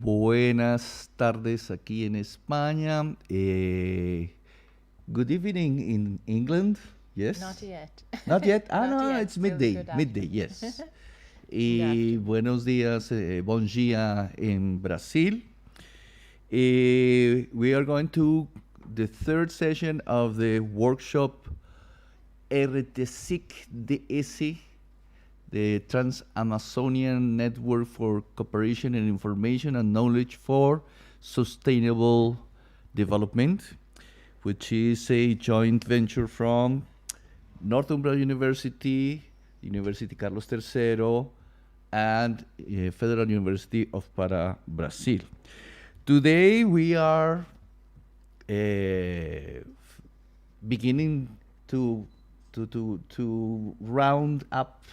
Buenas tardes aquí en España. Good evening in England. Yes? Not yet. Not yet? Ah, Not no, yet. it's Still midday. good Midday, afternoon. yes. Good afternoon. Buenos días, bon dia en Brasil. We are going to the third session of the workshop RTCI-DS, the Trans-Amazonian Network for Cooperation and Information and Knowledge for Sustainable Development, which is a joint venture from Northumbria University, University Carlos III, and Federal University of Pará, Brazil. Today we are beginning to round up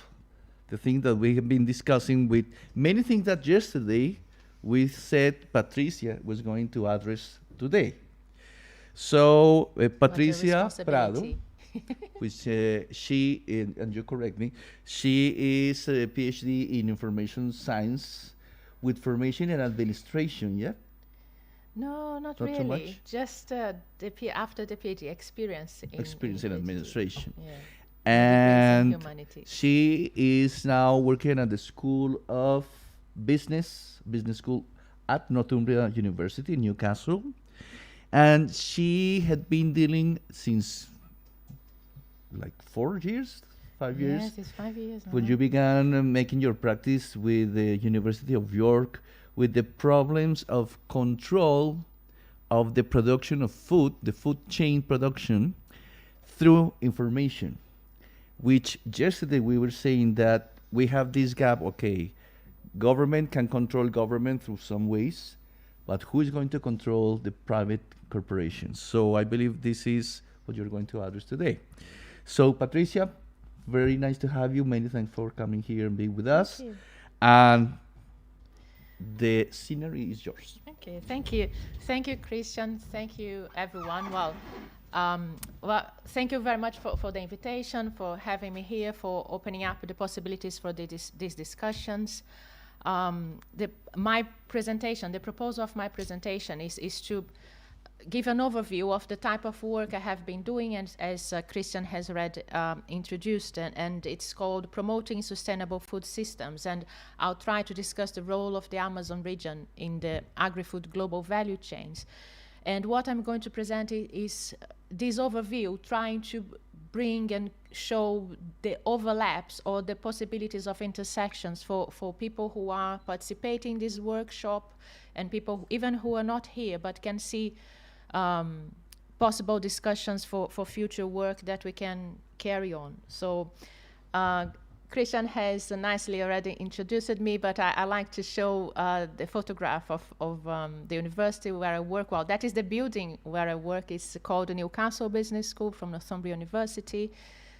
the thing that we have been discussing with many things that yesterday we said Patricia was going to address today. So Patricia Prado, which she, and you correct me, she is a PhD in information science with formation in administration, yeah? No, not Not so really. much? Just after the PhD experience in Experience in PhD. administration. Yeah. And Degrees in humanities. she is now working at the School of Business School at Northumbria University in Newcastle. And she had been dealing since like 4 years, 5 years, Yes, it's 5 years now. when you began making your practice with the University of York with the problems of control of the production of food, the food chain production, through information, which yesterday we were saying that we have this gap, okay, government can control government through some ways, but who is going to control the private corporations? So I believe this is what you're going to address today. So Patricia, very nice to have you. Many thanks for coming here and being with us. Thank you. And the scenery is yours. Okay, thank you. Thank you, Christian. Thank you, everyone. Well, thank you very much for the invitation, for having me here, for opening up the possibilities for these discussions. My presentation, the proposal of my presentation is to give an overview of the type of work I have been doing, and as Christian has already introduced, and it's called Promoting Sustainable Food Systems, and I'll try to discuss the role of the Amazon region in the agri-food global value chains. And what I'm going to present is this overview, trying to bring and show the overlaps or the possibilities of intersections for people who are participating in this workshop and people even who are not here but can see possible discussions for future work that we can carry on. So Christian has nicely already introduced me, but I like to show the photograph of the university where I work. Well, that is the building where I work. It's called the Newcastle Business School from Northumbria University.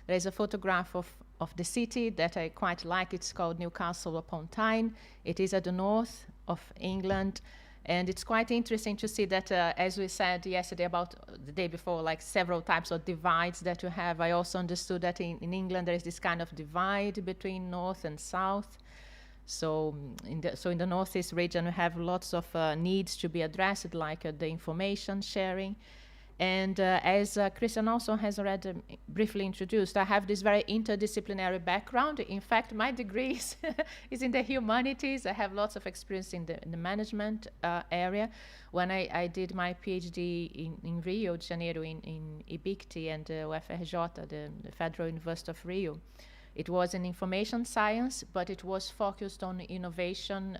There is a photograph of the city that I quite like. It's called Newcastle upon Tyne. It is at the north of England. And it's quite interesting to see that, as we said yesterday about the day before, like several types of divides that you have. I also understood that in England there is this kind of divide between north and south. So in the northeast region we have lots of needs to be addressed, like the information sharing. And as Christian also has already briefly introduced, I have this very interdisciplinary background. In fact, my degree is in the humanities. I have lots of experience in the management area. When I did my PhD in Rio de Janeiro, in IBICT and UFRJ, the Federal University of Rio, it was in information science, but it was focused on innovation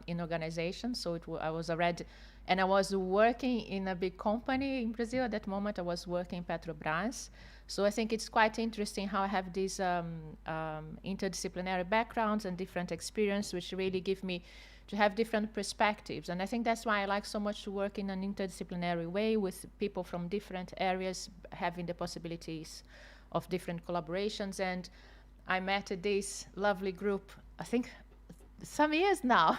in organization. So I was already, and I was working in a big company in Brazil at that moment. I was working in Petrobras. So I think it's quite interesting how I have these interdisciplinary backgrounds and different experience, which really give me to have different perspectives. And I think that's why I like so much to work in an interdisciplinary way with people from different areas, having the possibilities of different collaborations. And I met this lovely group, I think some years now,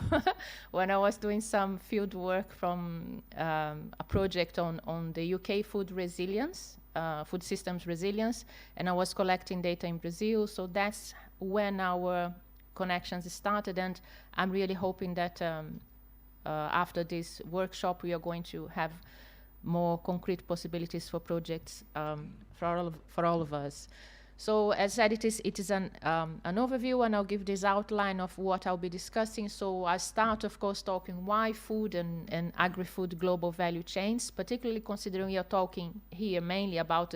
when I was doing some field work from a project on the UK food resilience, food systems resilience, and I was collecting data in Brazil. So that's when our connections started, and I'm really hoping that after this workshop, we are going to have more concrete possibilities for projects for all of us. So as said, it is an overview, and I'll give this outline of what I'll be discussing. So I start, of course, talking why food and agri-food global value chains, particularly considering we are talking here mainly about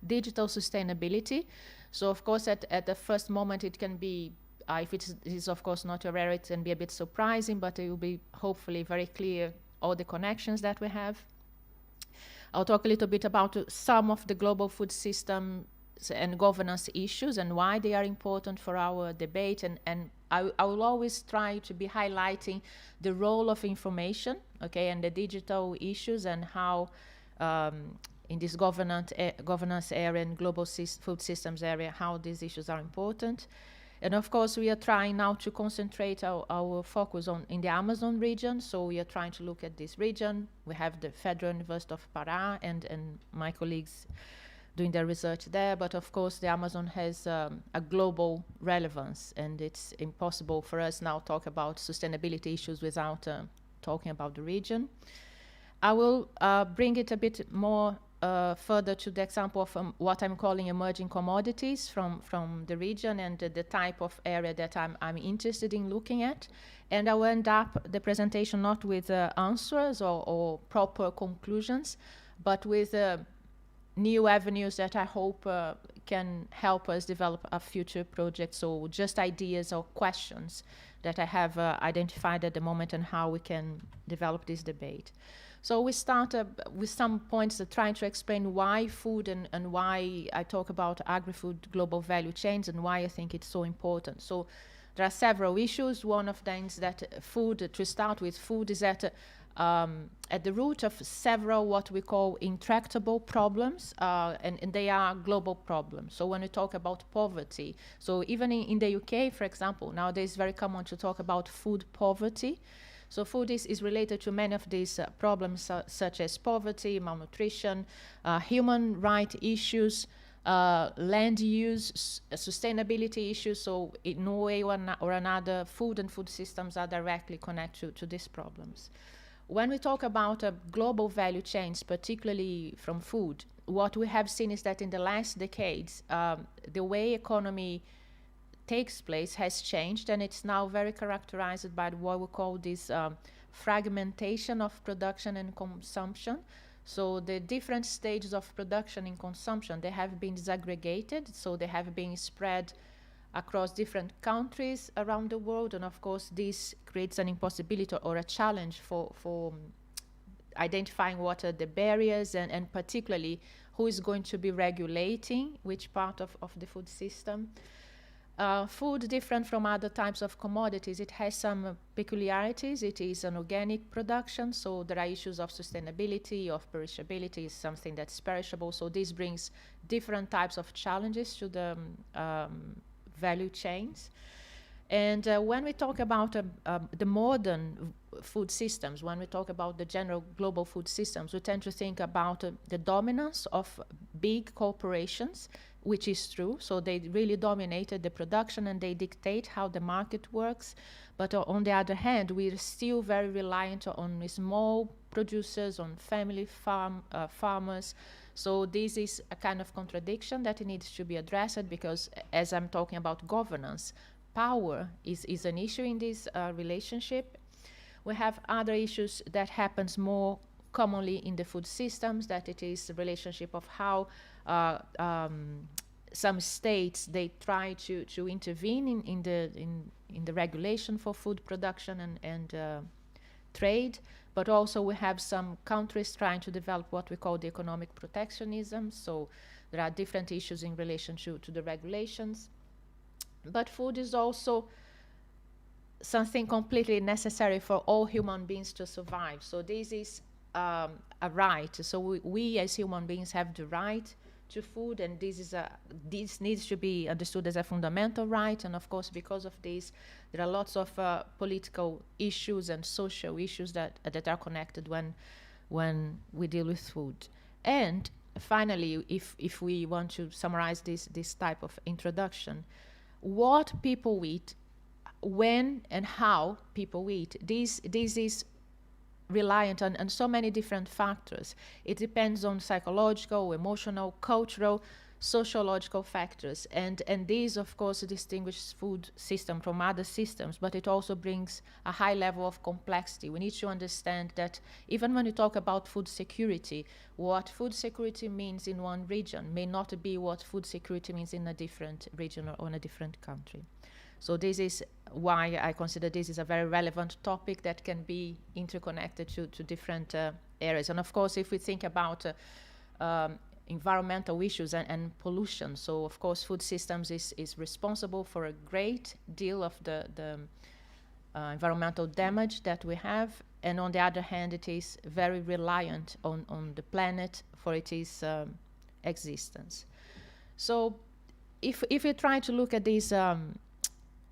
digital sustainability. So of course, at the first moment, it can be, if it is of course not your area, it can be a bit surprising, but it will be hopefully very clear all the connections that we have. I'll talk a little bit about some of the global food system and governance issues and why they are important for our debate, and I will always try to be highlighting the role of information, okay, and the digital issues, and how in this governance area and global food systems area, how these issues are important. And of course, we are trying now to concentrate our focus in the Amazon region. So we are trying to look at this region. We have the Federal University of Pará and my colleagues doing their research there. But of course, the Amazon has a global relevance, and it's impossible for us now to talk about sustainability issues without talking about the region. I will bring it a bit more further to the example of what I'm calling emerging commodities from the region and the type of area that I'm interested in looking at. And I will end up the presentation not with answers or proper conclusions, but with new avenues that I hope can help us develop a future project. So just ideas or questions that I have identified at the moment and how we can develop this debate. So we start with some points trying to explain why food and why I talk about agri-food global value chains and why I think it's so important. So there are several issues. One of them is that food, to start with, food is at the root of several what we call intractable problems, and they are global problems. So when we talk about poverty, so even in the UK, for example, nowadays it's very common to talk about food poverty. So food is related to many of these problems such as poverty, malnutrition, human rights issues, land use, sustainability issues. So in no way or another, food and food systems are directly connected to these problems. When we talk about global value chains, particularly from food, what we have seen is that in the last decades, the way economy takes place has changed, and it's now very characterized by what we call this fragmentation of production and consumption. So the different stages of production and consumption, they have been disaggregated, so they have been spread across different countries around the world, and of course this creates an impossibility or a challenge for identifying what are the barriers and particularly who is going to be regulating which part of the food system. Food, different from other types of commodities, it has some peculiarities. It is an organic production, so there are issues of sustainability, of perishability, something that's perishable. So this brings different types of challenges to the value chains. And when we talk about the modern food systems, when we talk about the general global food systems, we tend to think about the dominance of big corporations, which is true. So they really dominated the production and they dictate how the market works. But on the other hand, we're still very reliant on small producers, on family farmers. So this is a kind of contradiction that needs to be addressed, because as I'm talking about governance, power is an issue in this relationship. We have other issues that happens more commonly in the food systems, that it is the relationship of how some states, they try to intervene in the regulation for food production and trade, but also we have some countries trying to develop what we call the economic protectionism. So there are different issues in relation to the regulations. But food is also something completely necessary for all human beings to survive. So this is a right. So we as human beings have the right to food, and this needs to be understood as a fundamental right. And of course, because of this, there are lots of political issues and social issues that are connected when we deal with food. And finally, if we want to summarize this type of introduction, what people eat, when and how people eat, this is reliant on so many different factors. It depends on psychological, emotional, cultural, sociological factors. And these, of course, distinguish food system from other systems, but it also brings a high level of complexity. We need to understand that even when we talk about food security, what food security means in one region may not be what food security means in a different region or in a different country. So this is why I consider this is a very relevant topic that can be interconnected to different areas. And of course, if we think about environmental issues and pollution, so of course food systems is responsible for a great deal of the environmental damage that we have, and on the other hand, it is very reliant on the planet for its existence. So if we try to look at these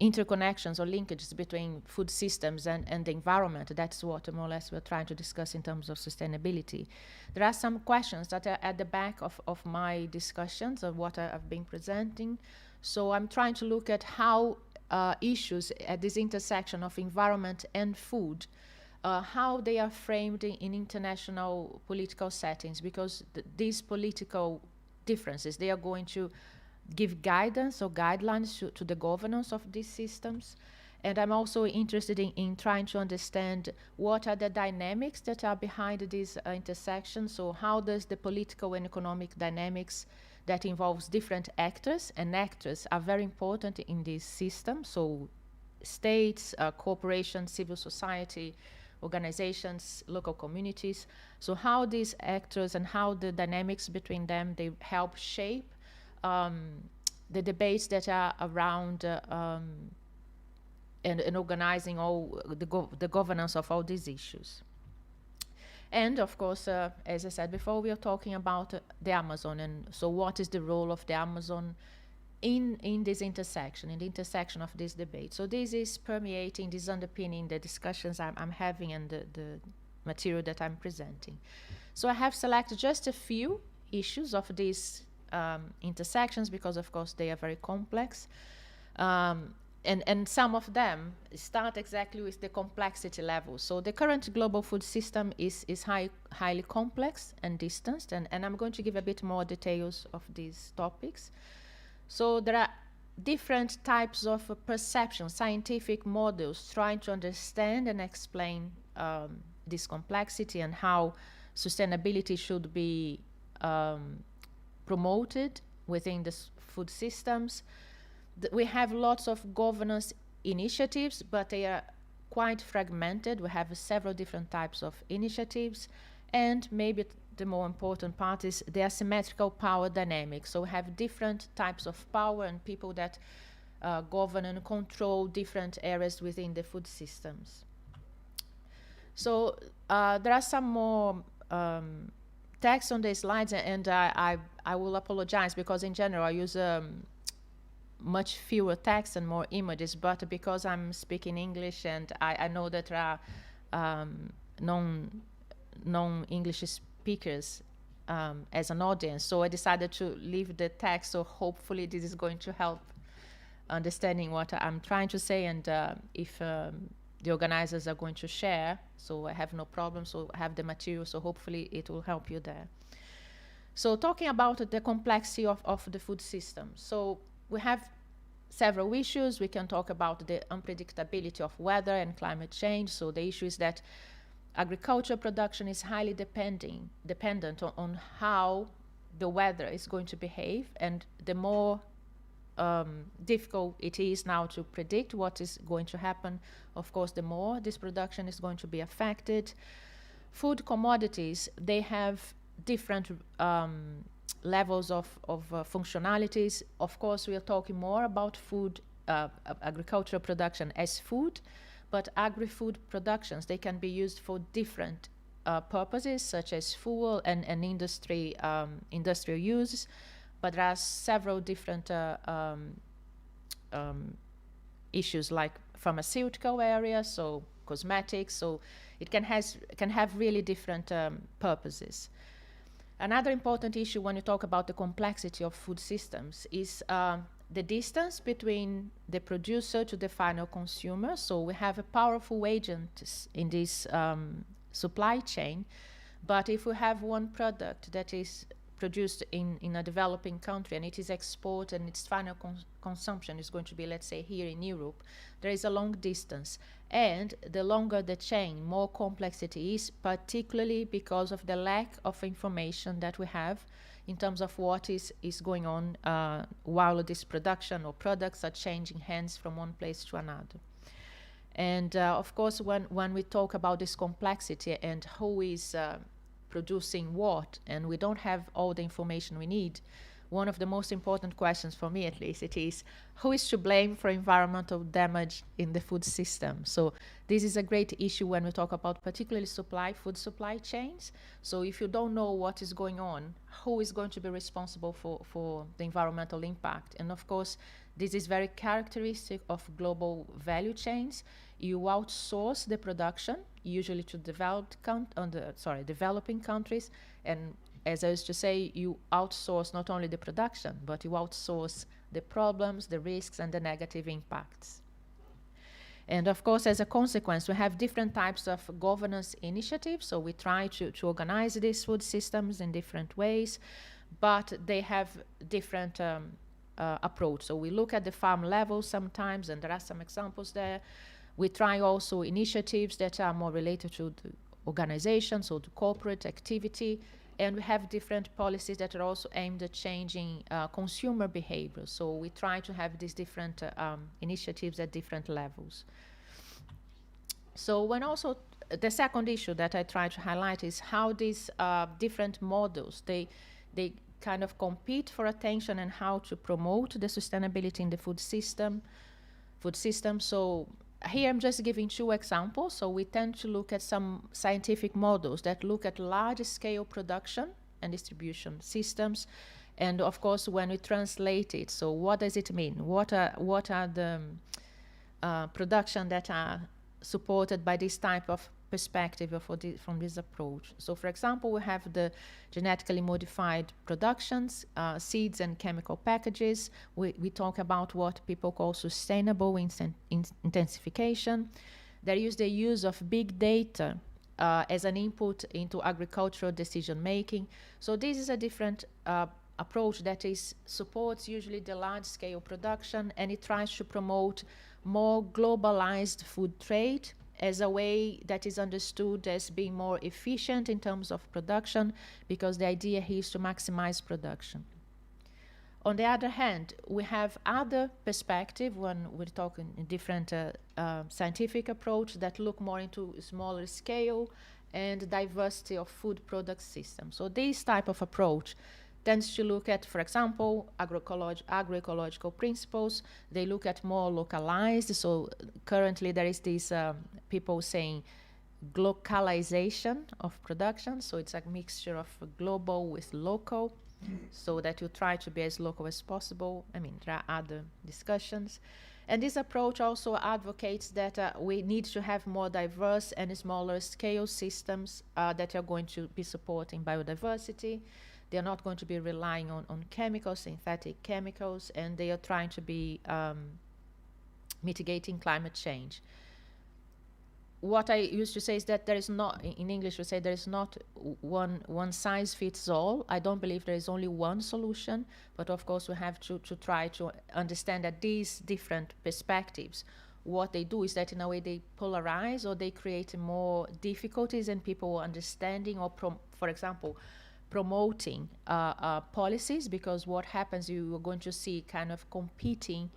interconnections or linkages between food systems and the environment, that's what more or less we're trying to discuss in terms of sustainability. There are some questions that are at the back of my discussions of what I've been presenting. So I'm trying to look at how issues at this intersection of environment and food, how they are framed in international political settings, because these political differences, they are going to give guidance or guidelines to the governance of these systems. And I'm also interested in trying to understand what are the dynamics that are behind these intersections. So how does the political and economic dynamics that involves different actors, and actors are very important in this system, so states, corporations, civil society, organizations, local communities. So how these actors and how the dynamics between them, they help shape the debates that are around and organizing all the governance of all these issues. And of course, as I said before, we are talking about the Amazon, and so what is the role of the Amazon in this intersection, in the intersection of this debate. So this is permeating, this underpinning the discussions I'm having and the material that I'm presenting. So I have selected just a few issues of these intersections, because of course they are very complex, and some of them start exactly with the complexity level. So the current global food system is highly complex and distanced, and I'm going to give a bit more details of these topics. So there are different types of perceptions, scientific models trying to understand and explain this complexity and how sustainability should be promoted within the food systems. We have lots of governance initiatives, but they are quite fragmented. We have several different types of initiatives, and maybe the more important part is the asymmetrical power dynamics. So we have different types of power and people that govern and control different areas within the food systems. So there are some more text on the slides, and I will apologize because in general I use much fewer text and more images, but because I'm speaking English and I know that there are non-English speakers as an audience, so I decided to leave the text, so hopefully this is going to help understanding what I'm trying to say, and if the organizers are going to share, so I have no problem, so I have the material, so hopefully it will help you there. So talking about the complexity of the food system. So we have several issues. We can talk about the unpredictability of weather and climate change. So the issue is that agriculture production is highly dependent on how the weather is going to behave, and the more difficult it is now to predict what is going to happen, of course, the more this production is going to be affected. Food commodities, they have different levels of functionalities. Of course, we are talking more about food, agricultural production as food, but agri-food productions, they can be used for different purposes, such as fuel and industrial uses. But there are several different issues like pharmaceutical areas, so cosmetics, so it can have really different purposes. Another important issue when you talk about the complexity of food systems is the distance between the producer to the final consumer. So we have a powerful agent in this supply chain. But if we have one product that is produced in a developing country and it is exported and its final consumption is going to be, let's say, here in Europe, there is a long distance. And the longer the chain, more complex it is, particularly because of the lack of information that we have in terms of what is going on while this production or products are changing hands from one place to another. And of course, when we talk about this complexity and who is producing what, and we don't have all the information we need, one of the most important questions for me, at least, it is who is to blame for environmental damage in the food system? So this is a great issue when we talk about particularly food supply chains. So if you don't know what is going on, who is going to be responsible for the environmental impact? And of course, this is very characteristic of global value chains. You outsource the production, usually to developing countries, and as I used to say, you outsource not only the production, but you outsource the problems, the risks, and the negative impacts. And of course, as a consequence, we have different types of governance initiatives. So we try to organize these food systems in different ways, but they have different approach. So we look at the farm level sometimes, and there are some examples there. We try also initiatives that are more related to the organization, so to corporate activity. And we have different policies that are also aimed at changing consumer behavior. So we try to have these different initiatives at different levels. So when also, the second issue that I try to highlight is how these different models, they kind of compete for attention and how to promote the sustainability in the food system. So here I'm just giving two examples. So we tend to look at some scientific models that look at large-scale production and distribution systems. And of course, when we translate it, so what does it mean? What are the production that are supported by this type of perspective from this approach? So for example, we have the genetically modified productions, seeds and chemical packages. We talk about what people call sustainable intensification. They use the use of big data as an input into agricultural decision making. So this is a different approach that supports usually the large scale production, and it tries to promote more globalized food trade as a way that is understood as being more efficient in terms of production, because the idea here is to maximize production. On the other hand, we have other perspective when we're talking in different scientific approach that look more into smaller scale and diversity of food product systems. So this type of approach tends to look at, for example, agroecological principles. They look at more localized. So currently there is this, people saying, localization of production. So it's a mixture of global with local, so that you try to be as local as possible. I mean, there are other discussions. And this approach also advocates that we need to have more diverse and smaller scale systems that are going to be supporting biodiversity. They are not going to be relying on chemicals, synthetic chemicals, and they are trying to be mitigating climate change. What I used to say is that there is not, in English we say there is not one size fits all. I don't believe there is only one solution, but of course we have to try to understand that these different perspectives, what they do is that in a way they polarize or they create more difficulties in people understanding or, for example, promoting policies, because what happens, you are going to see kind of competing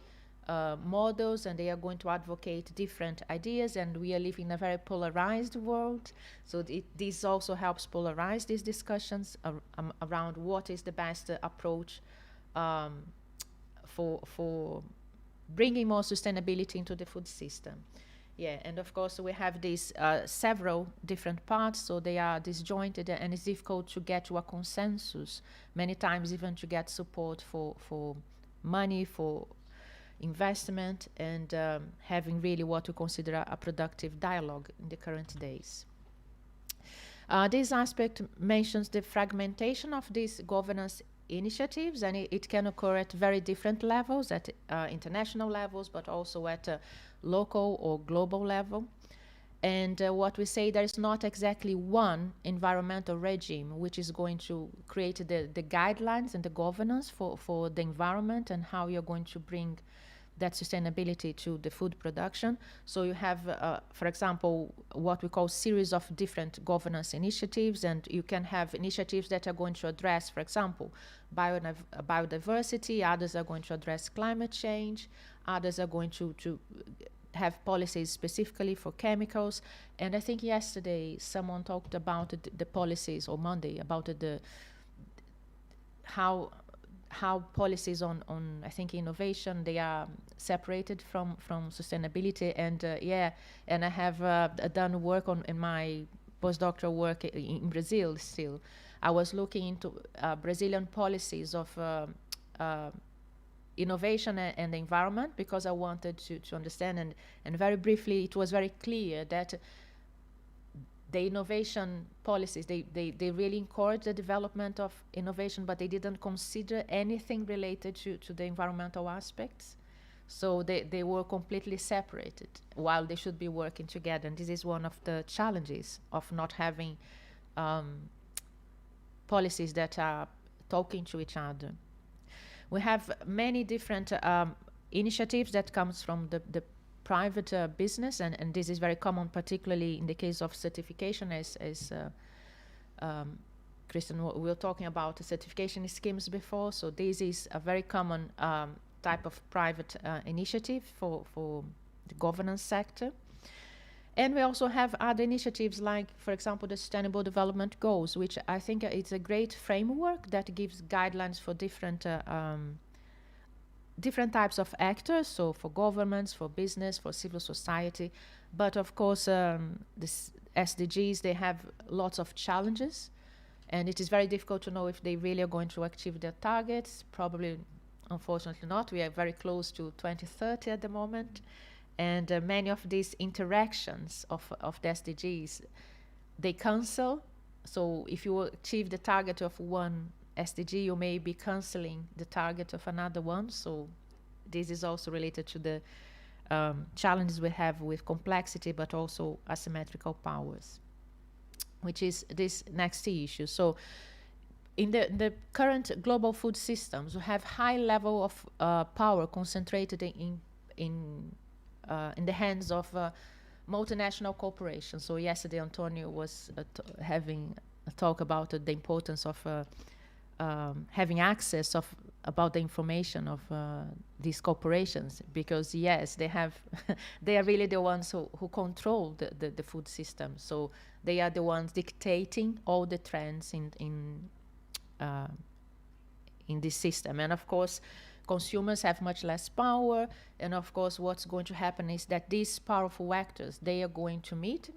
models, and they are going to advocate different ideas, and we are living in a very polarized world. So this also helps polarize these discussions around what is the best approach for bringing more sustainability into the food system. Yeah, and of course we have these several different parts, so they are disjointed, and it's difficult to get to a consensus, many times even to get support for money, for investment, and having really what we consider a productive dialogue in the current days. This aspect mentions the fragmentation of these governance initiatives, and it can occur at very different levels, at international levels, but also at a local or global level. And what we say, there is not exactly one environmental regime which is going to create the guidelines and the governance for the environment and how you're going to bring that sustainability to the food production. So you have, for example, what we call series of different governance initiatives, and you can have initiatives that are going to address, for example, biodiversity, others are going to address climate change, others are going to have policies specifically for chemicals. And I think yesterday someone talked about the policies, or Monday, about how policies on I think innovation, they are separated from sustainability. And and I have done work in my postdoctoral work in Brazil still. I was looking into Brazilian policies of innovation and the environment, because I wanted to understand, and very briefly it was very clear that the innovation policies, they really encourage the development of innovation, but they didn't consider anything related to the environmental aspects. So they were completely separated while they should be working together. And this is one of the challenges of not having policies that are talking to each other. We have many different initiatives that comes from the private business, and this is very common, particularly in the case of certification, as Christian, we were talking about the certification schemes before. So this is a very common type of private initiative for the governance sector. And we also have other initiatives like, for example, the Sustainable Development Goals, which I think it's a great framework that gives guidelines for different types of actors, so for governments, for business, for civil society. But of course, the SDGs, they have lots of challenges, and it is very difficult to know if they really are going to achieve their targets. Probably, unfortunately not. We are very close to 2030 at the moment. And many of these interactions of the SDGs, they cancel. So if you achieve the target of one SDG, you may be canceling the target of another one. So this is also related to the challenges we have with complexity, but also asymmetrical powers, which is this next issue. So in the current global food systems, we have high level of power concentrated in the hands of multinational corporations. So yesterday, Antonio was having a talk about the importance of having access about the information of these corporations, because yes, they have they are really the ones who control the food system. So they are the ones dictating all the trends in this system. And of course, consumers have much less power, and of course what's going to happen is that these powerful actors, they are going to meet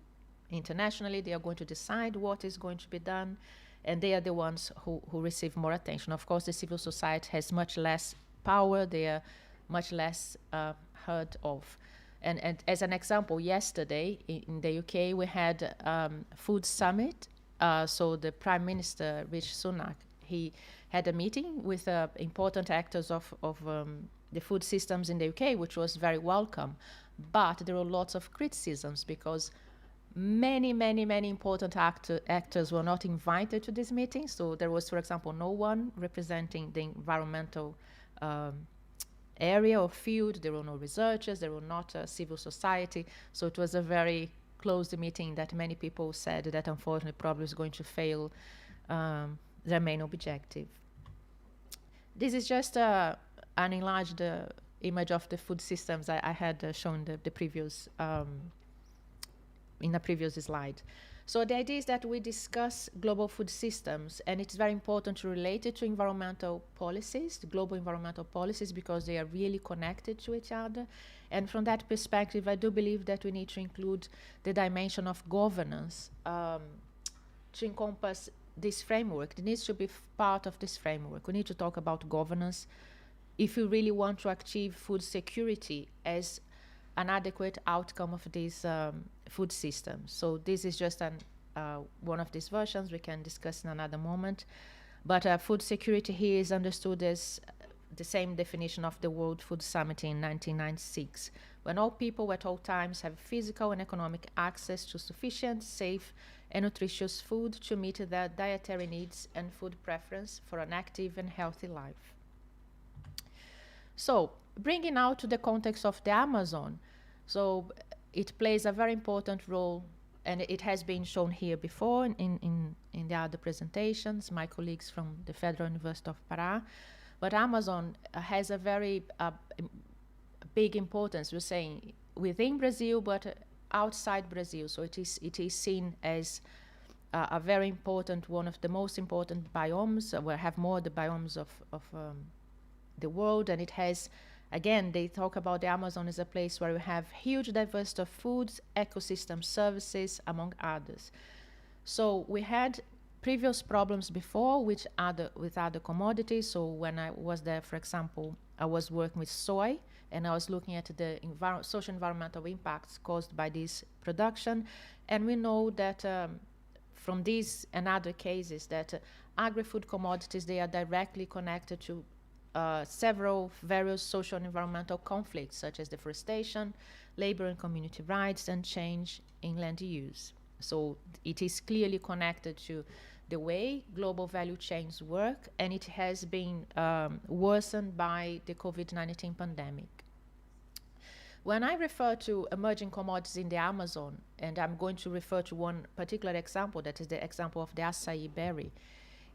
internationally, they are going to decide what is going to be done, and they are the ones who receive more attention. Of course, the civil society has much less power, they are much less heard of. And as an example, yesterday in the UK we had food summit. So the Prime Minister, Rishi Sunak, he had a meeting with important actors of the food systems in the UK, which was very welcome. But there were lots of criticisms because many important actors were not invited to this meeting. So there was, for example, no one representing the environmental area or field. There were no researchers, there were not civil society. So it was a very closed meeting that many people said that unfortunately probably is going to fail their main objective. This is just an enlarged image of the food systems I had shown the previous in a previous slide. So the idea is that we discuss global food systems, and it's very important to relate it to environmental policies, the global environmental policies, because they are really connected to each other. And from that perspective, I do believe that we need to include the dimension of governance to encompass this framework. It needs to be part of this framework. We need to talk about governance if we really want to achieve food security as an adequate outcome of these food systems. So this is just one of these versions we can discuss in another moment. But food security here is understood as the same definition of the World Food Summit in 1996, when all people at all times have physical and economic access to sufficient, safe, and nutritious food to meet their dietary needs and food preference for an active and healthy life. So, bringing now to the context of the Amazon, so it plays a very important role, and it has been shown here before in the other presentations, my colleagues from the Federal University of Pará. But Amazon has a very big importance, we're saying, within Brazil, but outside Brazil. So it is seen as a very important, one of the most important biomes. We have more the biomes of the world, and it has, again, they talk about the Amazon as a place where we have huge diversity of foods, ecosystem services, among others. So we had previous problems before with other commodities. So when I was there, for example, I was working with soy, and I was looking at the social environmental impacts caused by this production. And we know that from these and other cases that agri-food commodities, they are directly connected to several various social and environmental conflicts, such as deforestation, labor and community rights, and change in land use. So it is clearly connected to the way global value chains work, and it has been worsened by the COVID-19 pandemic. When I refer to emerging commodities in the Amazon, and I'm going to refer to one particular example, that is the example of the acai berry,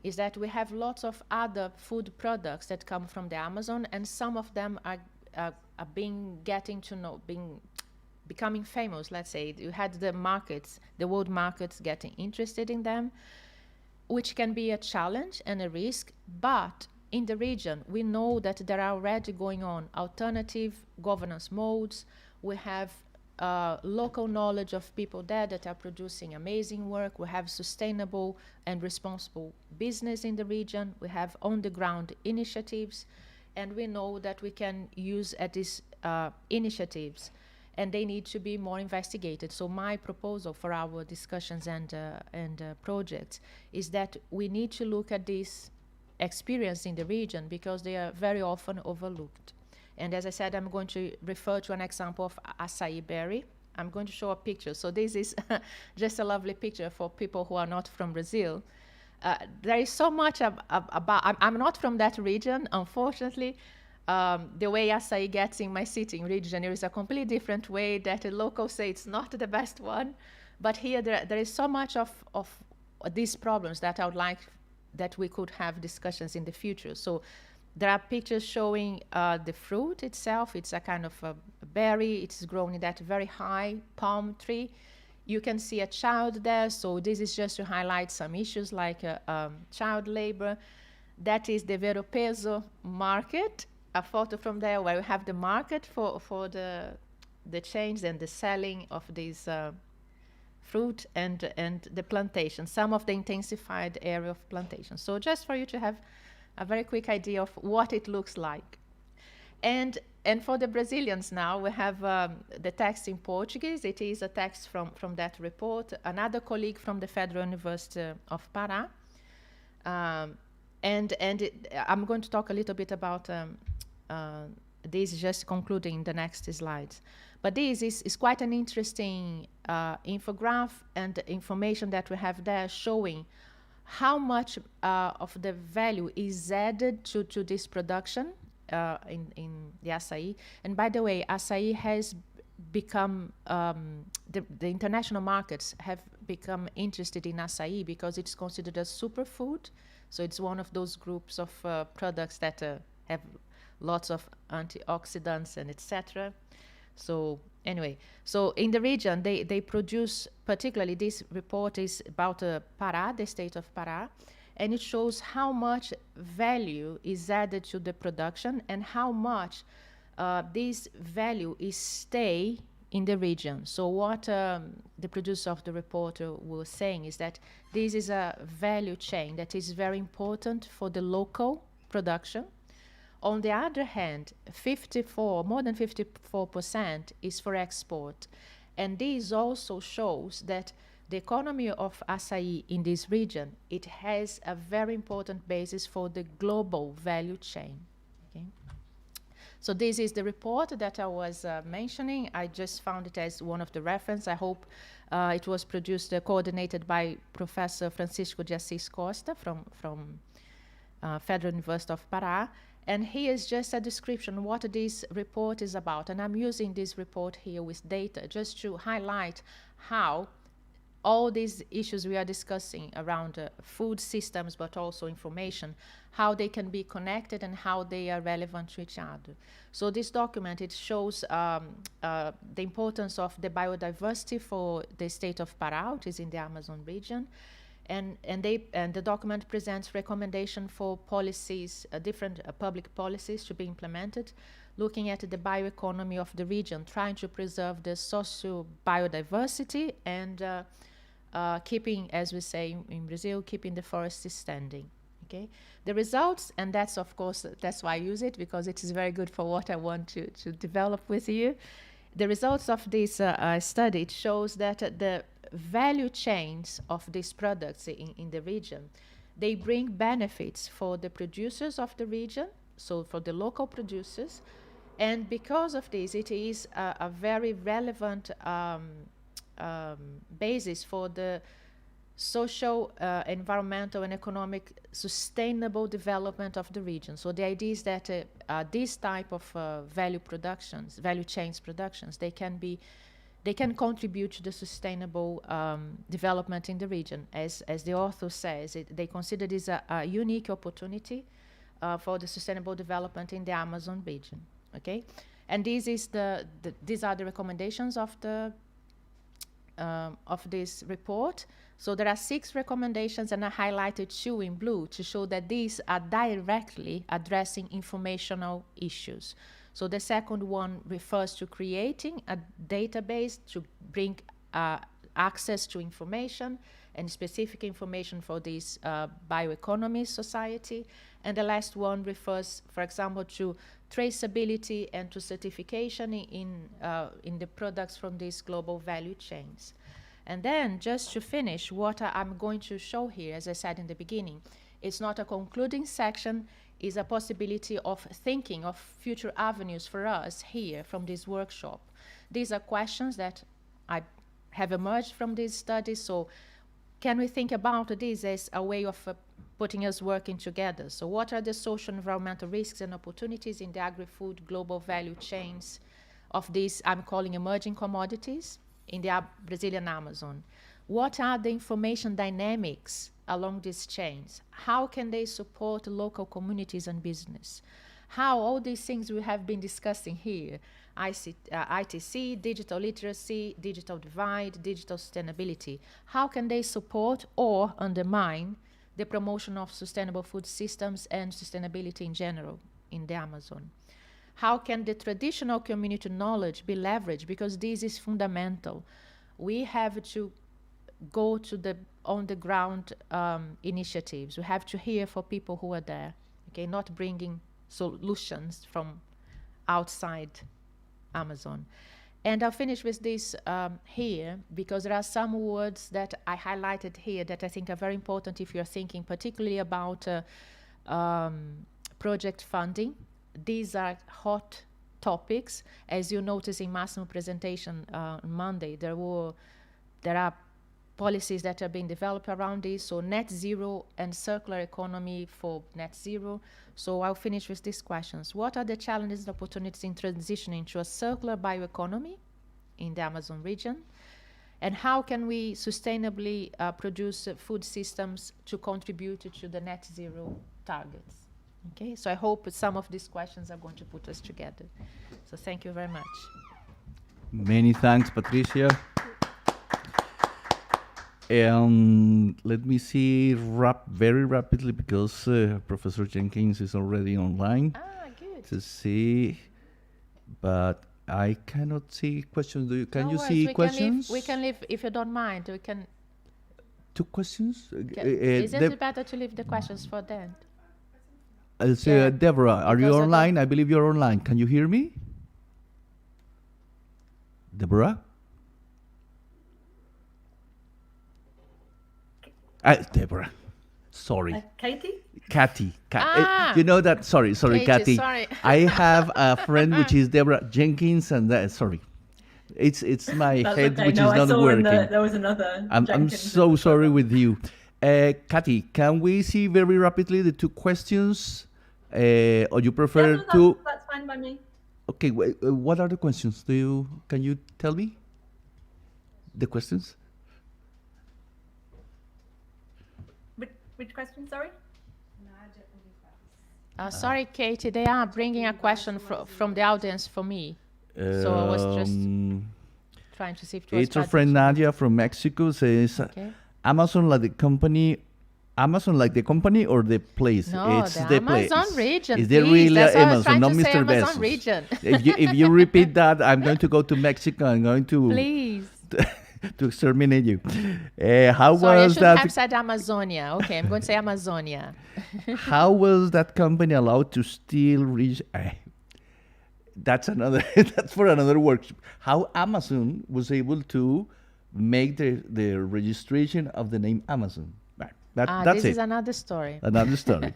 is that we have lots of other food products that come from the Amazon, and some of them are becoming famous, let's say. You had the markets, the world markets getting interested in them, which can be a challenge and a risk, but in the region, we know that there are already going on alternative governance modes. We have local knowledge of people there that are producing amazing work. We have sustainable and responsible business in the region. We have on-the-ground initiatives, and we know that we can use these initiatives, and they need to be more investigated. So my proposal for our discussions and projects is that we need to look at this experience in the region because they are very often overlooked. And as I said, I'm going to refer to an example of acai berry. I'm going to show a picture. So this is just a lovely picture for people who are not from Brazil. There is so much about, I'm not from that region, unfortunately. The way acai gets in my city in Rio de Janeiro is a completely different way that the locals say it's not the best one. But here there is so much of these problems that I would like that we could have discussions in the future. So there are pictures showing the fruit itself. It's a kind of a berry. It's grown in that very high palm tree. You can see a child there. So this is just to highlight some issues like child labor. That is the Vero Peso market. A photo from there where we have the market for the change and the selling of these fruit and the plantation, some of the intensified area of plantation. So just for you to have a very quick idea of what it looks like. And for the Brazilians now, we have the text in Portuguese. It is a text from that report. Another colleague from the Federal University of Pará. I'm going to talk a little bit about this, just concluding the next slides. But this is quite an interesting infograph and information that we have there showing how much of the value is added to this production in the acai. And by the way, acai has become, the international markets have become interested in acai because it's considered a superfood. So it's one of those groups of products that have lots of antioxidants and etc. So anyway, so in the region, they produce, particularly this report is about Pará, the state of Pará, and it shows how much value is added to the production and how much this value is stay in the region. So what the producer of the report was saying is that this is a value chain that is very important for the local production. On the other hand, more than 54% is for export. And this also shows that the economy of acai in this region, it has a very important basis for the global value chain. Okay? So this is the report that I was mentioning. I just found it as one of the reference. I hope it was produced, coordinated by Professor Francisco de Assis Costa from Federal University of Pará. And here is just a description of what this report is about. And I'm using this report here with data just to highlight how all these issues we are discussing around food systems, but also information, how they can be connected and how they are relevant to each other. So this document, it shows the importance of the biodiversity for the state of Pará, which is in the Amazon region. And the document presents recommendation for policies, different public policies to be implemented, looking at the bioeconomy of the region, trying to preserve the socio-biodiversity and keeping, as we say in Brazil, keeping the forests standing. Okay, the results, and that's of course, that's why I use it, because it is very good for what I want to develop with you. The results of this study, it shows that the value chains of these products in the region, they bring benefits for the producers of the region, so for the local producers, and because of this, it is a very relevant basis for the social, environmental, and economic sustainable development of the region. So the idea is that this type of value chains productions, they can contribute to the sustainable development in the region. As the author says, they consider this a unique opportunity for the sustainable development in the Amazon region. Okay, and this is these are the recommendations of this report. So there are 6 recommendations, and I highlighted 2 in blue to show that these are directly addressing informational issues. So the second one refers to creating a database to bring access to information and specific information for this bioeconomy society. And the last one refers, for example, to traceability and to certification in the products from these global value chains. And then, just to finish, what I'm going to show here, as I said in the beginning, it's not a concluding section, is a possibility of thinking of future avenues for us here from this workshop. These are questions that have emerged from this study, so can we think about this as a way of putting us working together? So what are the social and environmental risks and opportunities in the agri-food global value chains of these, I'm calling emerging commodities, in the Brazilian Amazon? What are the information dynamics along these chains? How can they support local communities and business? How all these things we have been discussing here, ITC, digital literacy, digital divide, digital sustainability, how can they support or undermine the promotion of sustainable food systems and sustainability in general in the Amazon? How can the traditional community knowledge be leveraged? Because this is fundamental. We have to go to the on-the-ground initiatives. We have to hear from people who are there, okay, not bringing solutions from outside Amazon. And I'll finish with this here, because there are some words that I highlighted here that I think are very important if you're thinking particularly about project funding. These are hot topics. As you notice in Massimo's presentation on Monday, there are policies that are being developed around this, so net zero and circular economy for net zero. So I'll finish with these questions. What are the challenges and opportunities in transitioning to a circular bioeconomy in the Amazon region? And how can we sustainably produce food systems to contribute to the net zero targets? Okay, so I hope some of these questions are going to put us together. So thank you very much. Many thanks, Patricia. And let me see very rapidly, because Professor Jenkins is already online. Good. To see, but I cannot see questions. Can you see questions? We can leave, if you don't mind. We can. 2 questions? Isn't it better to leave the questions for then? Deborah, are you online? I believe you're online. Can you hear me? Deborah? Deborah. Sorry. Katie? Kathy. Ah. You know that, sorry, Katie, Kathy. sorry. I have a friend which is Deborah Jenkins, and sorry. It's my That's head okay. which No, is I not saw working. there was another. I'm Jenkins so in the sorry program. with you. Kathy, can we see very rapidly the two questions? Or you prefer Yeah, no, to? that's fine by me. Okay, what are the questions? Can you tell me the questions? Which question, sorry? Sorry, Katie, they are bringing a question from the audience for me. So I was just trying to see if it was It's our friend Nadia from Mexico says, Okay. Amazon like the company or the place? No, It's the the Amazon place. region, Is there please. really That's what I was Amazon, trying not to say, Mr. Amazon Bezos? region. if you repeat that, I'm going to go to Mexico. I'm going to Please. to exterminate you. How Sorry, I was should that? have said Amazonia. Okay, I'm going to say Amazonia. How was that company allowed to still reach? That's for another workshop. How Amazon was able to make the registration of the name Amazon. That's This it. is another story. Another story.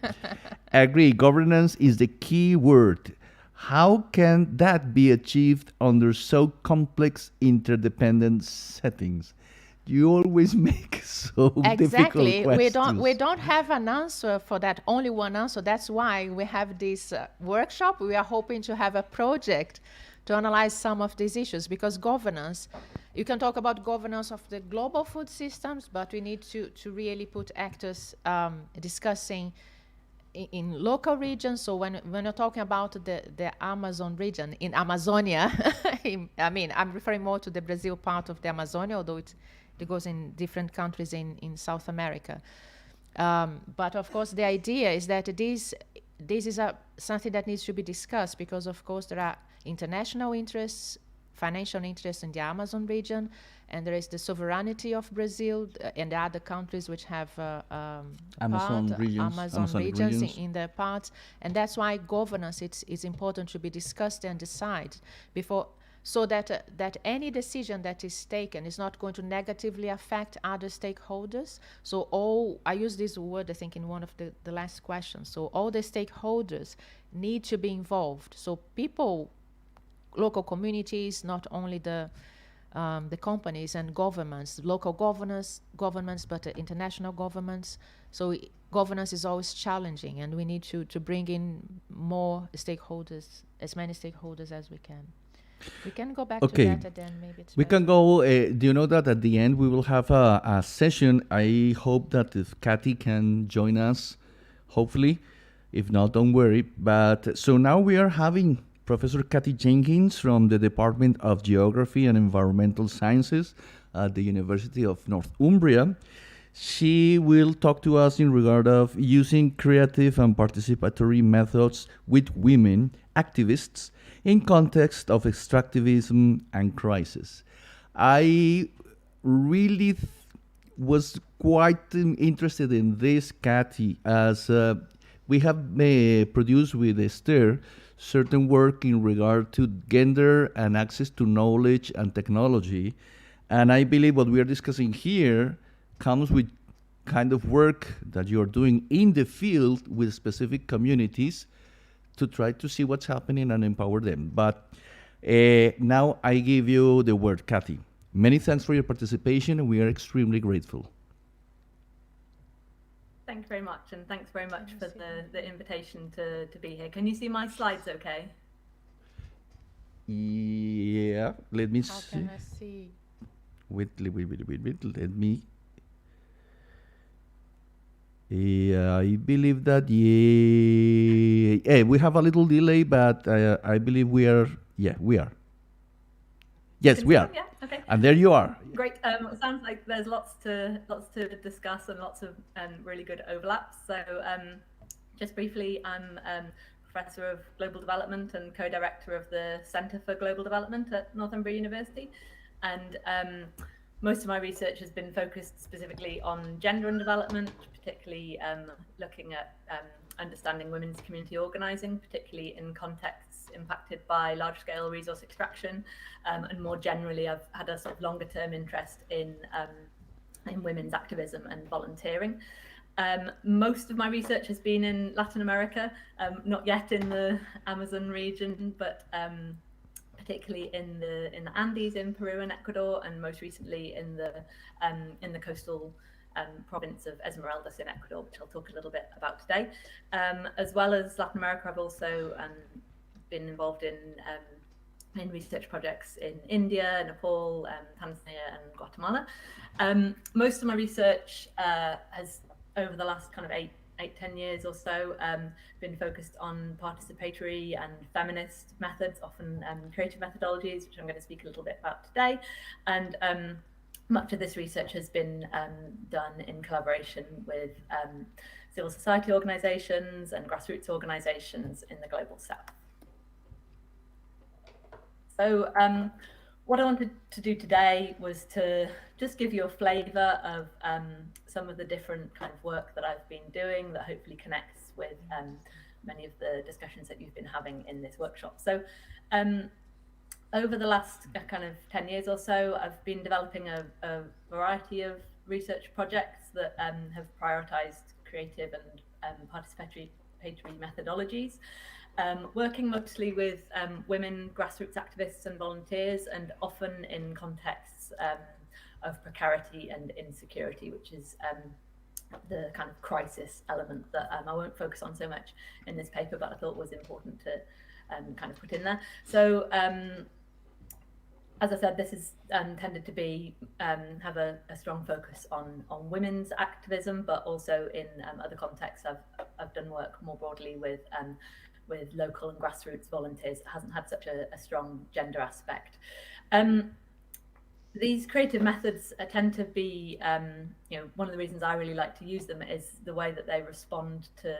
Agree. Governance is the key word. How can that be achieved under so complex interdependent settings? You always make so difficult Exactly. questions. We don't have an answer for that, only one answer. That's why we have this workshop. We are hoping to have a project to analyze some of these issues, because governance, you can talk about governance of the global food systems, but we need to really put actors discussing in local regions. So when you're talking about the Amazon region in Amazonia, I mean, I'm referring more to the Brazil part of the Amazonia, although it goes in different countries in South America. But of course, the idea is that this is something that needs to be discussed, because of course there are international interests, financial interests in the Amazon region, and there is the sovereignty of Brazil and the other countries which have Amazonic regions in their parts. And that's why governance is important to be discussed and decided before, so that any decision that is taken is not going to negatively affect other stakeholders. So I use this word, I think, in one of the last questions. So all the stakeholders need to be involved. So people, local communities, not only the companies and governments, local governments, but international governments. So governance is always challenging, and we need to bring in more stakeholders, as many stakeholders as we can. We can go back to that, and then maybe it's we better. can go. Do you know that at the end we will have a session? I hope that if Kathy can join us, hopefully. If not, don't worry. But so now we are having Professor Kathy Jenkins from the Department of Geography and Environmental Sciences at the University of Northumbria. She will talk to us in regard of using creative and participatory methods with women activists in context of extractivism and crisis. I really was quite interested in this, Kathy, as we have produced with Esther certain work in regard to gender and access to knowledge and technology. And I believe what we are discussing here comes with kind of work that you're doing in the field with specific communities to try to see what's happening and empower them. But now I give you the word, Kathy. Many thanks for your participation, and we are extremely grateful. Thanks very much, and thanks very much for the invitation to be here. Can you see my slides okay? Yeah, let me How see. can I see? Wait, let me. Yeah, I believe that, we have a little delay, but I believe we are. Yeah, we are. Yes, we are. Yeah, okay. And there you are. Great. It sounds like there's lots to discuss and lots of really good overlaps. So just briefly, I'm Professor of Global Development and co-director of the Center for Global Development at Northumbria University. And most of my research has been focused specifically on gender and development, particularly looking at understanding women's community organizing, particularly in contexts impacted by large-scale resource extraction. And more generally, I've had a sort of longer-term interest in women's activism and volunteering. Most of my research has been in Latin America, not yet in the Amazon region, but particularly in the Andes in Peru and Ecuador, and most recently in the coastal province of Esmeraldas in Ecuador, which I'll talk a little bit about today. As well as Latin America, I've also been involved in research projects in India, Nepal, Tanzania, and Guatemala. Most of my research has, over the last kind of 8-10 years or so, been focused on participatory and feminist methods, often creative methodologies, which I'm going to speak a little bit about today. And much of this research has been done in collaboration with civil society organizations and grassroots organizations in the Global South. So what I wanted to do today was to just give you a flavor of some of the different kind of work that I've been doing that hopefully connects with many of the discussions that you've been having in this workshop. So over the last kind of 10 years or so, I've been developing a variety of research projects that have prioritized creative and participatory methodologies. Working mostly with women grassroots activists and volunteers, and often in contexts of precarity and insecurity, which is the kind of crisis element that I won't focus on so much in this paper, but I thought was important to kind of put in there. So as I said, this is tended to be have a strong focus on women's activism, but also in other contexts. I've done work more broadly with local and grassroots volunteers. It hasn't had such a strong gender aspect. These creative methods tend to be, one of the reasons I really like to use them is the way that they respond to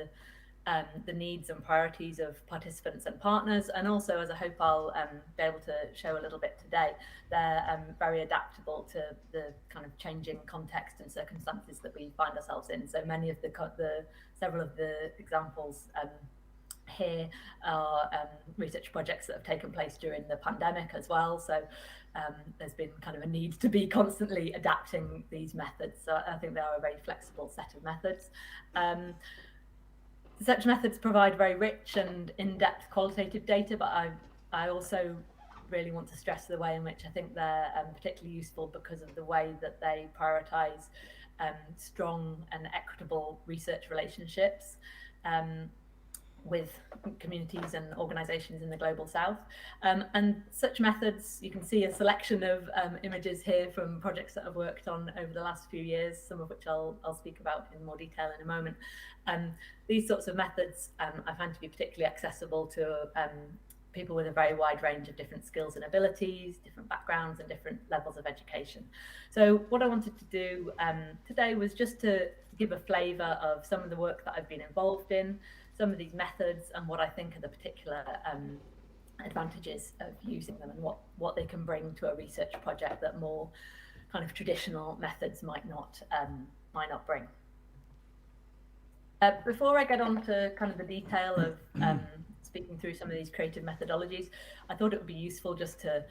the needs and priorities of participants and partners, and also, as I hope I'll be able to show a little bit today, they're very adaptable to the kind of changing context and circumstances that we find ourselves in. So many of several of the examples here are research projects that have taken place during the pandemic as well. So there's been kind of a need to be constantly adapting these methods. So I think they are a very flexible set of methods. Such methods provide very rich and in-depth qualitative data, but I also really want to stress the way in which I think they're particularly useful because of the way that they prioritize strong and equitable research relationships with communities and organizations in the Global South. And such methods, you can see a selection of images here from projects that I've worked on over the last few years, some of which I'll speak about in more detail in a moment. These sorts of methods I find to be particularly accessible to people with a very wide range of different skills and abilities, different backgrounds, and different levels of education. So what I wanted to do today was just to give a flavor of some of the work that I've been involved in, some of these methods, and what I think are the particular advantages of using them, and what they can bring to a research project that more kind of traditional methods might not bring. Before I get on to kind of the detail of speaking through some of these creative methodologies, I thought it would be useful just to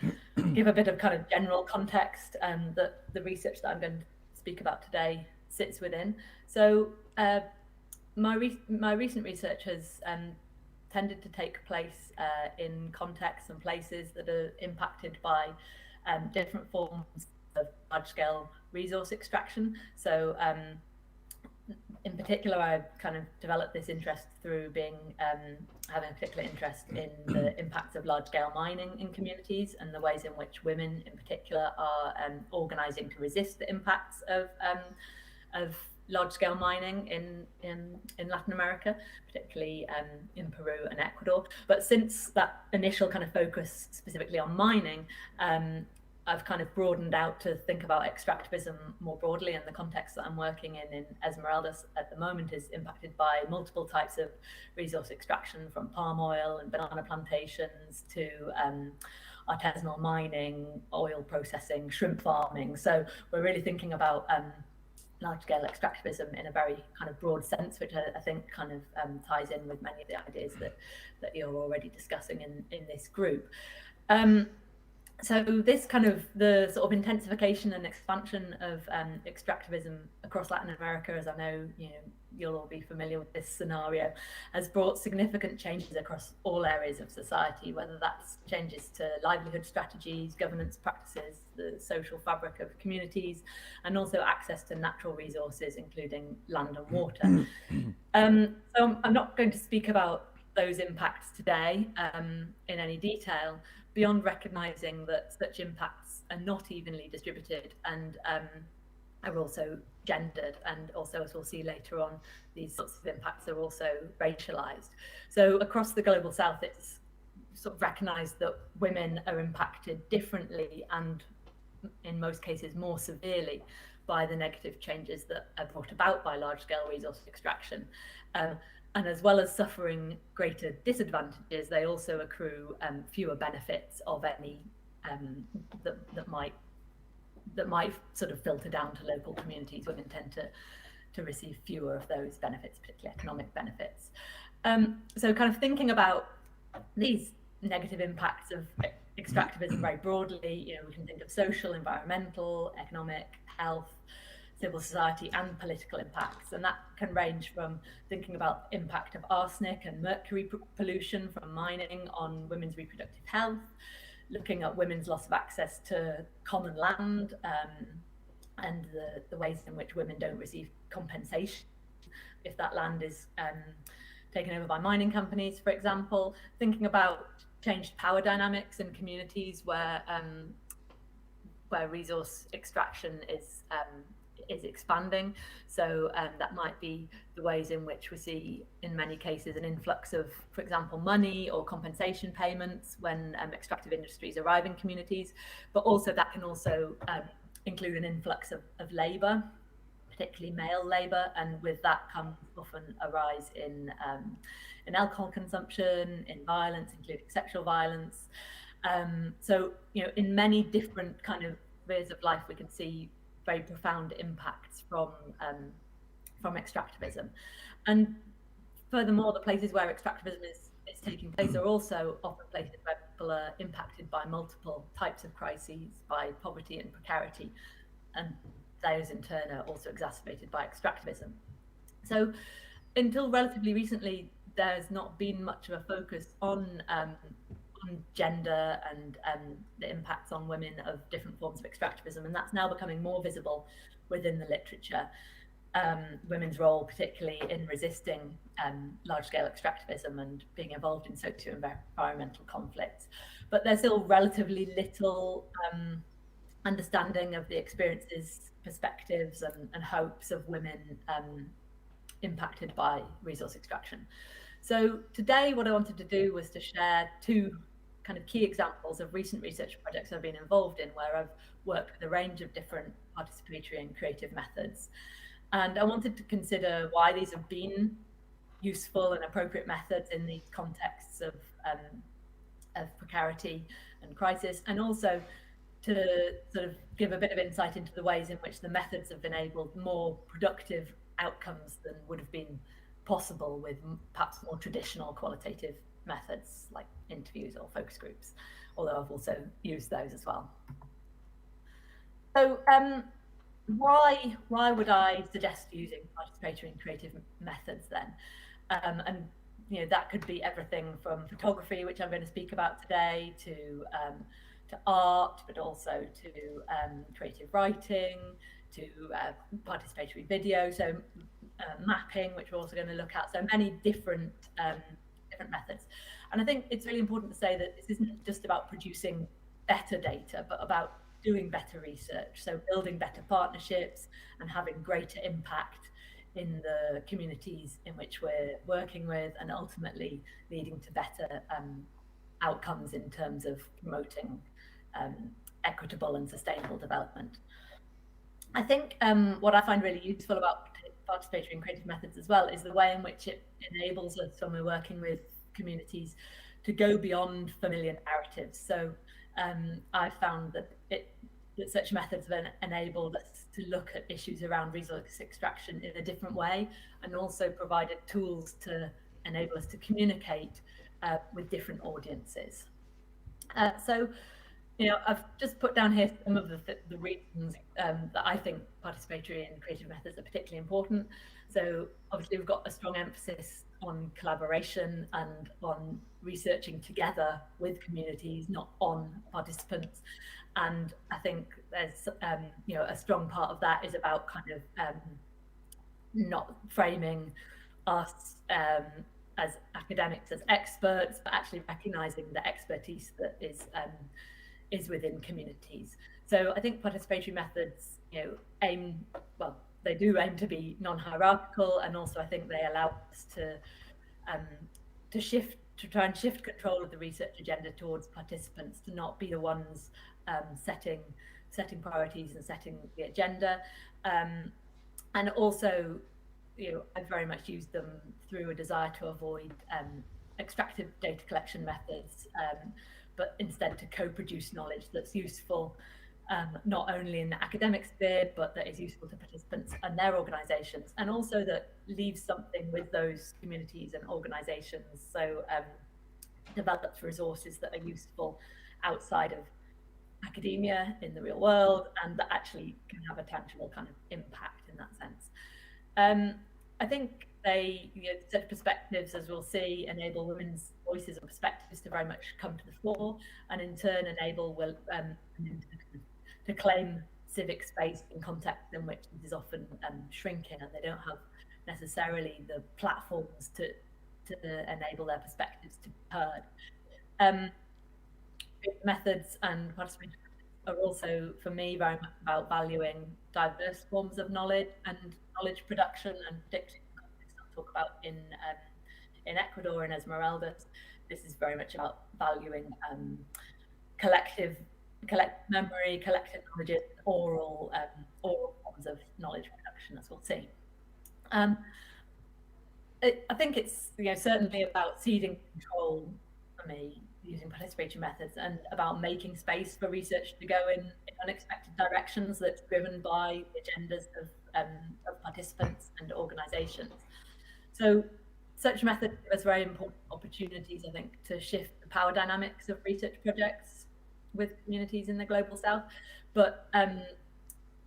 give a bit of kind of general context that the research that I'm going to speak about today sits within. So my recent research has tended to take place in contexts and places that are impacted by different forms of large-scale resource extraction. So in particular, I kind of developed this interest through having a particular interest in the impacts of large-scale mining in communities, and the ways in which women in particular are organizing to resist the impacts of large-scale mining in Latin America, particularly in Peru and Ecuador. But since that initial kind of focus specifically on mining, I've kind of broadened out to think about extractivism more broadly, and the context that I'm working in Esmeraldas at the moment is impacted by multiple types of resource extraction, from palm oil and banana plantations to artisanal mining, oil processing, shrimp farming. So we're really thinking about large-scale extractivism in a very kind of broad sense, which I think kind of ties in with many of the ideas that you're already discussing in this group. So this kind of the sort of intensification and expansion of extractivism across Latin America, as I know, you'll all be familiar with this scenario, has brought significant changes across all areas of society, whether that's changes to livelihood strategies, governance practices, the social fabric of communities, and also access to natural resources, including land and water. So I'm not going to speak about those impacts today in any detail, beyond recognizing that such impacts are not evenly distributed and are also gendered, and also, as we'll see later on, these sorts of impacts are also racialized. So across the global south, it's sort of recognized that women are impacted differently and in most cases more severely by the negative changes that are brought about by large-scale resource extraction. And as well as suffering greater disadvantages, they also accrue fewer benefits of any that might sort of filter down to local communities. Women tend to receive fewer of those benefits, particularly economic benefits. So kind of thinking about these negative impacts of extractivism very broadly, we can think of social, environmental, economic, health, civil society, and political impacts. And that can range from thinking about impact of arsenic and mercury pollution from mining on women's reproductive health, looking at women's loss of access to common land, and the ways in which women don't receive compensation if that land is taken over by mining companies, for example, thinking about changed power dynamics in communities where resource extraction is expanding. So that might be the ways in which we see, in many cases, an influx of, for example, money or compensation payments when extractive industries arrive in communities. But also that can also include an influx of labour, particularly male labour, and with that comes often a rise in alcohol consumption, in violence, including sexual violence. So, in many different kind of spheres of life, we can see very profound impacts from extractivism. And furthermore, the places where extractivism is taking place are also often places where people are impacted by multiple types of crises, by poverty and precarity, and those in turn are also exacerbated by extractivism. So until relatively recently, there's not been much of a focus on gender and the impacts on women of different forms of extractivism, and that's now becoming more visible within the literature. Women's role, particularly in resisting large-scale extractivism and being involved in socio-environmental conflicts. But there's still relatively little understanding of the experiences, perspectives, and hopes of women impacted by resource extraction. So today, what I wanted to do was to share two kind of key examples of recent research projects I've been involved in, where I've worked with a range of different participatory and creative methods. And I wanted to consider why these have been useful and appropriate methods in these contexts of precarity and crisis, and also to sort of give a bit of insight into the ways in which the methods have enabled more productive outcomes than would have been possible with perhaps more traditional qualitative methods like interviews or focus groups, although I've also used those as well. So why would I suggest using participatory and creative methods then? And that could be everything from photography, which I'm going to speak about today, to art, but also to creative writing, to participatory video, so mapping, which we're also going to look at. So many different methods. And I think it's really important to say that this isn't just about producing better data, but about doing better research. So building better partnerships and having greater impact in the communities in which we're working with, and ultimately leading to better outcomes in terms of promoting equitable and sustainable development. I think what I find really useful about participatory and creative methods as well is the way in which it enables us, when we're working with communities, to go beyond familiar narratives. So I found that such methods have enabled us to look at issues around resource extraction in a different way, and also provided tools to enable us to communicate with different audiences. So I've just put down here some of the reasons that I think participatory and creative methods are particularly important. So obviously we've got a strong emphasis on collaboration and on researching together with communities, not on participants. And I think there's, a strong part of that is about kind of not framing us as academics, as experts, but actually recognizing the expertise that is within communities. So I think participatory methods, they do aim to be non-hierarchical, and also I think they allow us to try and shift control of the research agenda towards participants, to not be the ones setting priorities and setting the agenda. And also, I very much used them through a desire to avoid extractive data collection methods, but instead to co-produce knowledge that's useful, not only in the academic sphere, but that is useful to participants and their organizations, and also that leaves something with those communities and organizations. So develops resources that are useful outside of academia in the real world, and that actually can have a tangible kind of impact in that sense. I think they, such perspectives, as we'll see, enable women's voices and perspectives to very much come to the fore, and in turn enable women to claim civic space in contexts in which it is often shrinking, and they don't have necessarily the platforms to enable their perspectives to be heard. Methods and participation are also, for me, very much about valuing diverse forms of knowledge and knowledge production and predicting context I'll talk about in Ecuador and Esmeraldas. This is very much about valuing collective memory, collective knowledge, oral forms of knowledge production, as we'll see. I think it's certainly about ceding control for me, using participatory methods, and about making space for research to go in unexpected directions that's driven by the agendas of participants and organizations. So such methods give us very important opportunities, I think, to shift the power dynamics of research projects with communities in the global south. But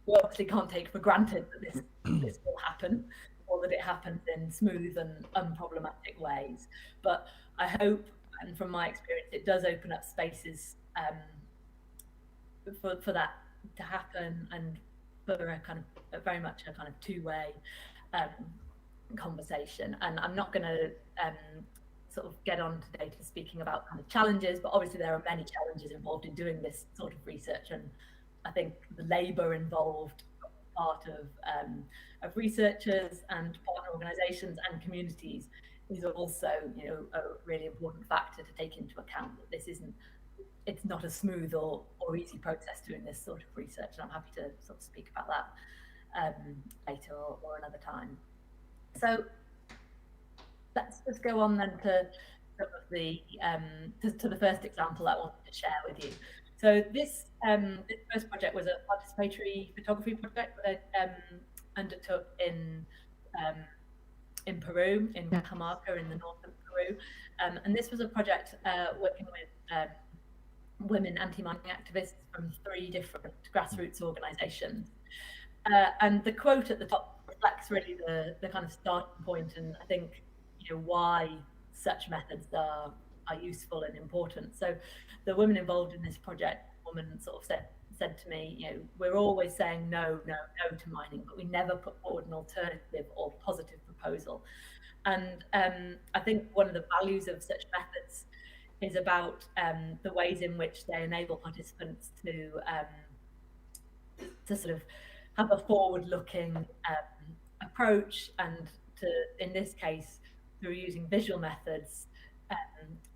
we obviously can't take for granted that this will happen, or that it happens in smooth and unproblematic ways. But I hope, and from my experience, it does open up spaces for that to happen, and for very much a kind of two-way conversation. And I'm not going to sort of get on today to speaking about kind of challenges, but obviously there are many challenges involved in doing this sort of research, and I think the labour involved, part of researchers and partner organisations and communities, is also a really important factor to take into account, that it's not a smooth or easy process doing this sort of research, and I'm happy to sort of speak about that later or another time. So let's just go on then to some of the to the first example I wanted to share with you. So this first project was a participatory photography project that I undertook in Peru, in Cajamarca, in the north of Peru, and this was a project working with women anti-mining activists from 3 different grassroots organisations. And the quote at the top reflects really the kind of starting point, and I think why such methods are useful and important. So the women involved in this project, woman sort of said to me, we're always saying no to mining, but we never put forward an alternative or positive proposal. And I think one of the values of such methods is about the ways in which they enable participants to sort of have a forward-looking approach, and to, in this case, through using visual methods,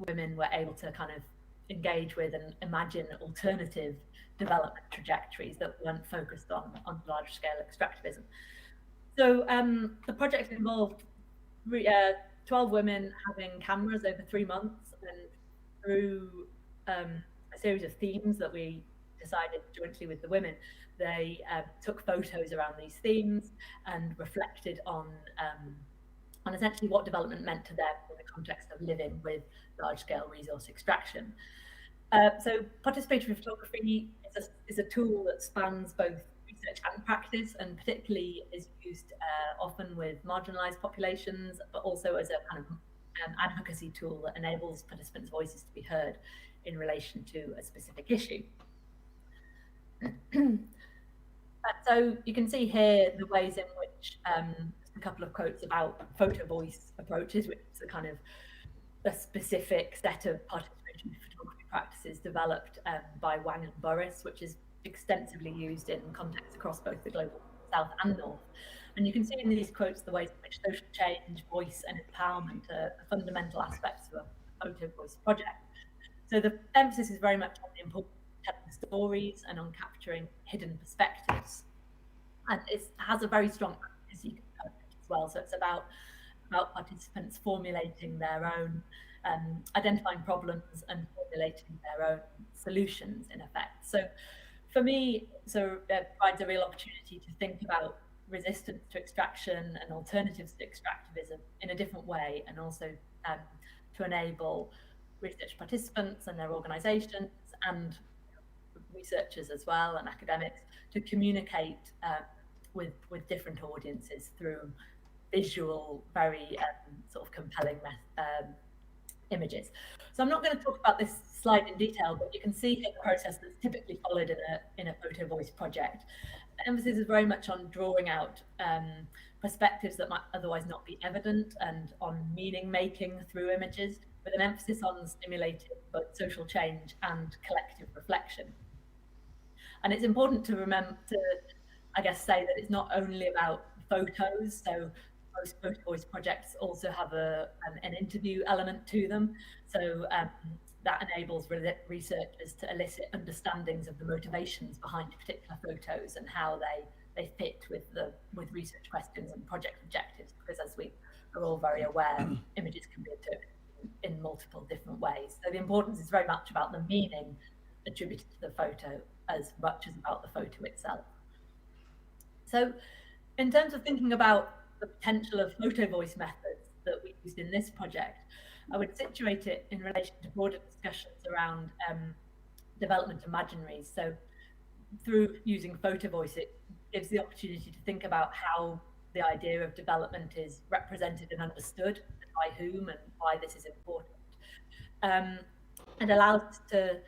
women were able to kind of engage with and imagine alternative development trajectories that weren't focused on large-scale extractivism. So the project involved 12 women having cameras over 3 months, and through a series of themes that we decided jointly with the women, they took photos around these themes and reflected on essentially what development meant to them in the context of living with large-scale resource extraction. So participatory photography is a tool that spans both research and practice, and particularly is used often with marginalized populations, but also as a kind of advocacy tool that enables participants' voices to be heard in relation to a specific issue. So you can see here the ways in which a couple of quotes about photo voice approaches, which is a kind of a specific set of participatory photography practices developed by Wang and Burris, which is extensively used in contexts across both the global south and north. And you can see in these quotes the ways in which social change, voice, and empowerment are fundamental aspects of a photo voice project. So the emphasis is very much on the importance of telling stories and on capturing hidden perspectives. And it has a very strong advocacy component as well. So it's about participants formulating their own, identifying problems and formulating their own solutions, in effect. So for me, it provides a real opportunity to think about resistance to extraction and alternatives to extractivism in a different way, and also to enable research participants and their organizations and researchers as well, and academics, to communicate with different audiences through visual, very sort of compelling images. So I'm not going to talk about this slide in detail, but you can see here the process that's typically followed in a photo voice project. The emphasis is very much on drawing out perspectives that might otherwise not be evident, and on meaning making through images, with an emphasis on stimulating both social change and collective reflection. And it's important to remember to, I guess, say that it's not only about photos. So most photo voice projects also have an interview element to them. So that enables researchers to elicit understandings of the motivations behind particular photos and how they fit with research questions and project objectives. Because as we are all very aware, images can be interpreted in multiple different ways. So the importance is very much about the meaning attributed to the photo as much as about the photo itself. So in terms of thinking about the potential of photo voice methods that we used in this project, I would situate it in relation to broader discussions around development imaginaries. So through using photo voice, it gives the opportunity to think about how the idea of development is represented and understood, and by whom, and why this is important. And allows us to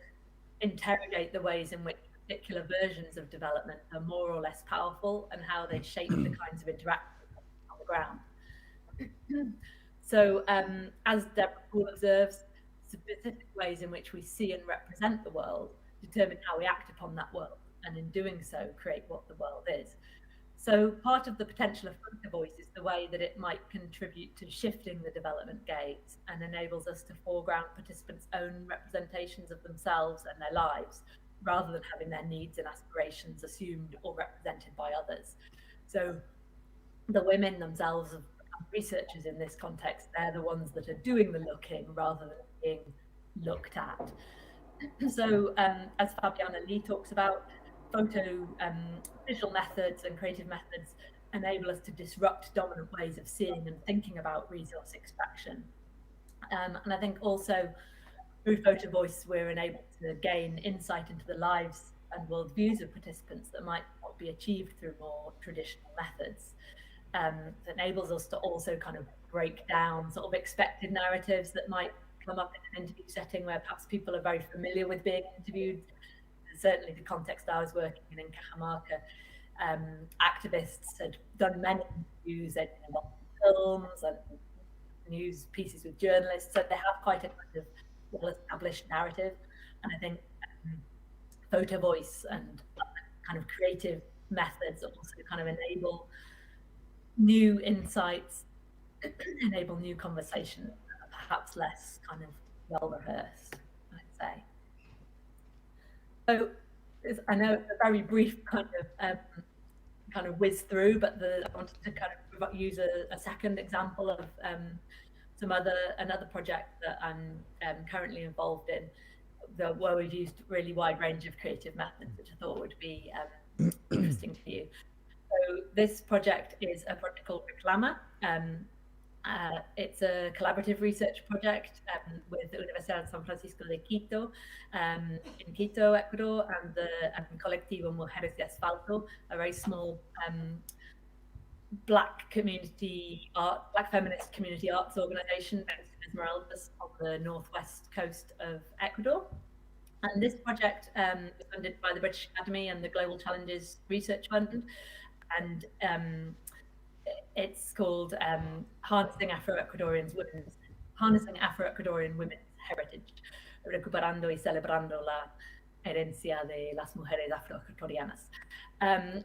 interrogate the ways in which particular versions of development are more or less powerful, and how they shape the kinds of interactions on the ground. So as Deborah Poole observes, specific ways in which we see and represent the world determine how we act upon that world, and in doing so create what the world is. So part of the potential of photo voice is the way that it might contribute to shifting the development gaze, and enables us to foreground participants' own representations of themselves and their lives, rather than having their needs and aspirations assumed or represented by others. So the women themselves have become researchers in this context. They're the ones that are doing the looking rather than being looked at. So as Fabiana Lee talks about, photo visual methods and creative methods enable us to disrupt dominant ways of seeing and thinking about resource extraction. And I think also through photo voice, we're enabled to gain insight into the lives and worldviews of participants that might not be achieved through more traditional methods. It enables us to also kind of break down sort of expected narratives that might come up in an interview setting where perhaps people are very familiar with being interviewed. Certainly the context I was working in Cajamarca, activists had done many interviews, they'd been involved in films and news pieces with journalists, so they have quite a kind of well-established narrative. And I think photo voice and kind of creative methods also kind of enable new insights, enable new conversations, perhaps less kind of well-rehearsed, I'd say. So I know it's a very brief kind of whiz through, but I wanted to kind of use a second example of another project that I'm currently involved in, where we've used really wide range of creative methods, which I thought would be interesting to you. So this project is a project called Reclama, and It's a collaborative research project with the Universidad de San Francisco de Quito, in Quito, Ecuador, and the Colectivo Mujeres de Asfalto, a very small Black feminist community arts organization based in Esmeraldas on the northwest coast of Ecuador. And this project was funded by the British Academy and the Global Challenges Research Fund, and it's called Harnessing Afro-Ecuadorian Women's Heritage, recuperando y celebrando la herencia de las mujeres afroecuatorianas.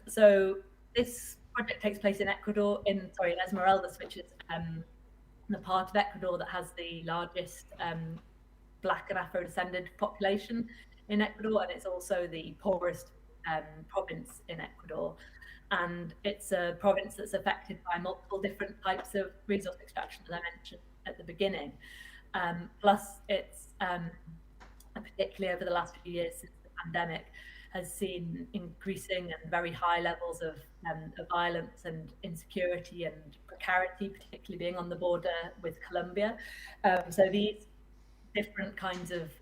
So this project takes place in Esmeraldas, which is the part of Ecuador that has the largest Black and Afro-descended population in Ecuador, and it's also the poorest province in Ecuador. And it's a province that's affected by multiple different types of resource extraction, as I mentioned at the beginning. Plus, it's particularly over the last few years since the pandemic, has seen increasing and very high levels of violence and insecurity and precarity, particularly being on the border with Colombia. So these different kinds of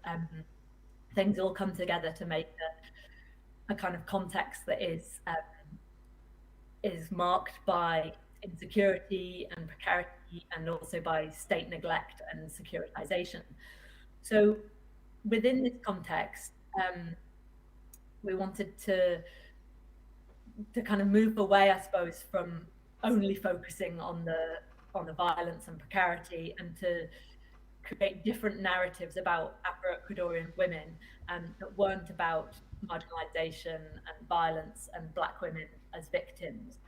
things all come together to make a kind of context that is marked by insecurity and precarity, and also by state neglect and securitization. So within this context, we wanted to kind of move away, I suppose, from only focusing on the violence and precarity, and to create different narratives about Afro-Ecuadorian women that weren't about marginalization and violence and Black women as victims.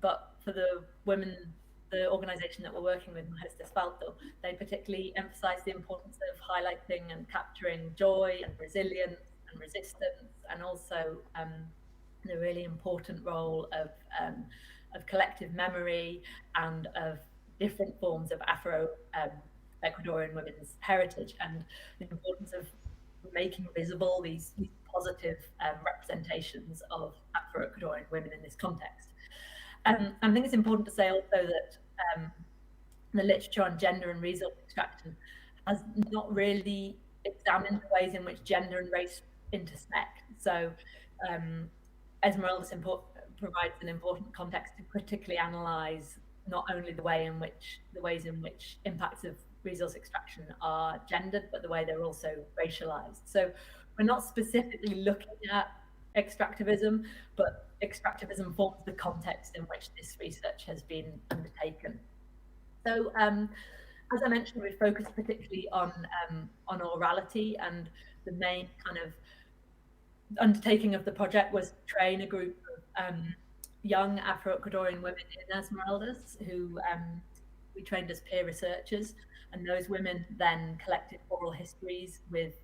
But for the women, the organization that we're working with, Mujeres de Asfalto, they particularly emphasize the importance of highlighting and capturing joy and resilience and resistance, and also the really important role of collective memory and of different forms of Afro-Ecuadorian women's heritage, and the importance of making visible these positive representations of Afro-Ecuadorian women in this context. I think it's important to say also that the literature on gender and resource extraction has not really examined the ways in which gender and race intersect. So Esmeraldas provides an important context to critically analyze not only the ways in which impacts of resource extraction are gendered, but the way they're also racialized. So we're not specifically looking at extractivism, but extractivism forms the context in which this research has been undertaken. So as I mentioned, we focused particularly on orality, and the main kind of undertaking of the project was to train a group of young Afro-Ecuadorian women in Esmeraldas who we trained as peer researchers, and those women then collected oral histories with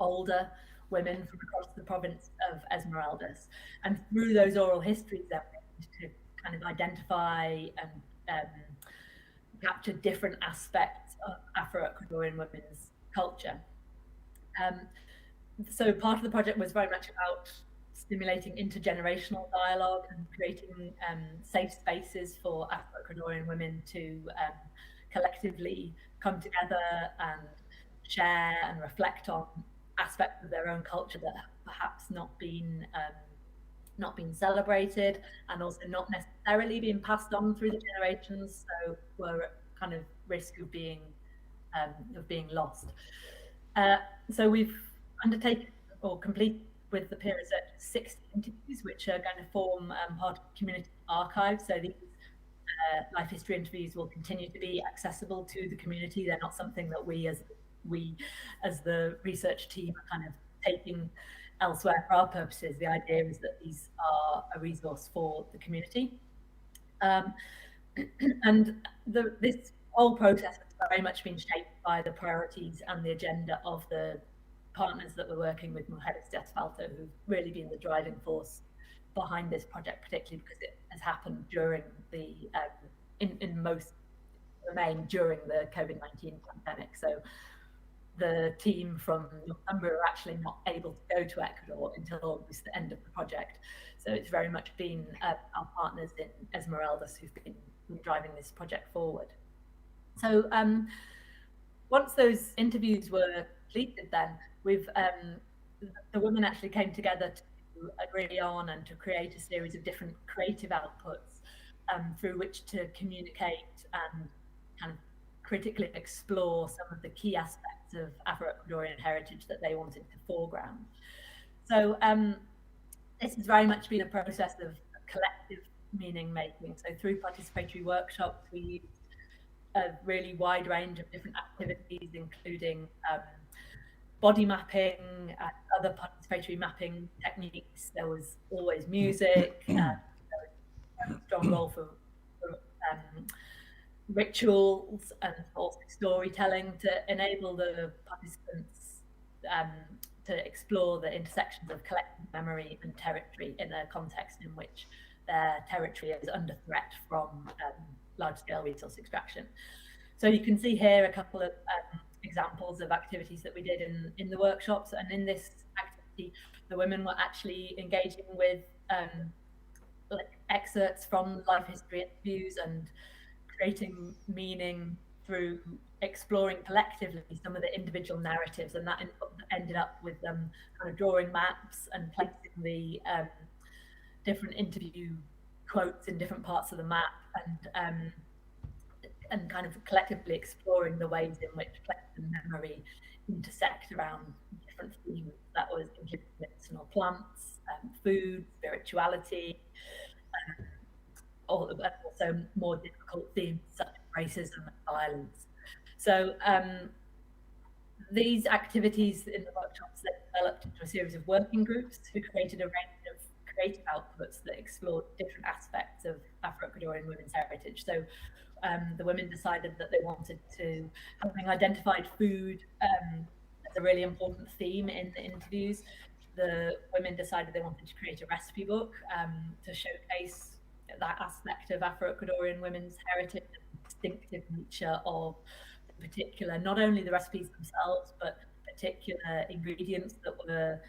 older women from across the province of Esmeraldas. And through those oral histories, then we to kind of identify and capture different aspects of Afro-Ecuadorian women's culture. So part of the project was very much about stimulating intergenerational dialogue and creating safe spaces for Afro-Ecuadorian women to collectively come together and share and reflect on aspects of their own culture that have perhaps not been celebrated, and also not necessarily being passed on through the generations, so were at kind of risk of being lost. So we've undertaken or completed with the peer research 60 interviews, which are going to form part of the community archive. So these life history interviews will continue to be accessible to the community. They're not something that we as the research team are kind of taking elsewhere for our purposes. The idea is that these are a resource for the community. And this whole process has very much been shaped by the priorities and the agenda of the partners that we're working with, Mujeres de Asfalto, who've really been the driving force behind this project, particularly because it has happened during the, in most domain during the COVID-19 pandemic. So the team from Northumbria were actually not able to go to Ecuador until almost the end of the project. So it's very much been our partners in Esmeraldas who've been driving this project forward. So once those interviews were completed, then the women actually came together to agree on and to create a series of different creative outputs through which to communicate and kind of critically explore some of the key aspects of Afro-Ecuadorian heritage that they wanted to foreground. So this has very much been a process of collective meaning making. So through participatory workshops, we used a really wide range of different activities, including body mapping and other participatory mapping techniques. There was always music, there was a strong role for rituals and also storytelling to enable the participants to explore the intersections of collective memory and territory in a context in which their territory is under threat from large-scale resource extraction. So you can see here a couple of examples of activities that we did in the workshops, and in this activity the women were actually engaging with like excerpts from life history interviews and creating meaning through exploring collectively some of the individual narratives, and that ended up with them kind of drawing maps and placing the different interview quotes in different parts of the map, and kind of collectively exploring the ways in which collective and memory intersect around different themes. That was including medicinal plants, food, spirituality, but also more difficult themes such as racism and violence. So these activities in the workshops that developed into a series of working groups who created a range of creative outputs that explored different aspects of Afro-Ecuadorian women's heritage. So the women decided that they wanted to, having identified food as a really important theme in the interviews, the women decided they wanted to create a recipe book to showcase that aspect of Afro-Ecuadorian women's heritage and distinctive nature of particular, not only the recipes themselves, but particular ingredients that were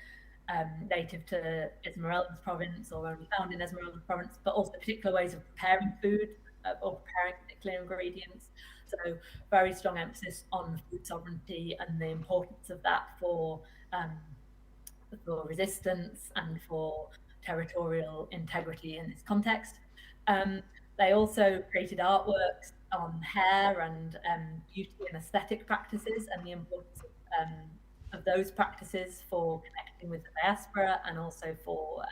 native to Esmeraldas province or only found in Esmeraldas province, but also particular ways of preparing food or preparing particular ingredients. So very strong emphasis on food sovereignty and the importance of that for resistance and for territorial integrity in this context. They also created artworks on hair and beauty and aesthetic practices and the importance of those practices for connecting with the diaspora and also for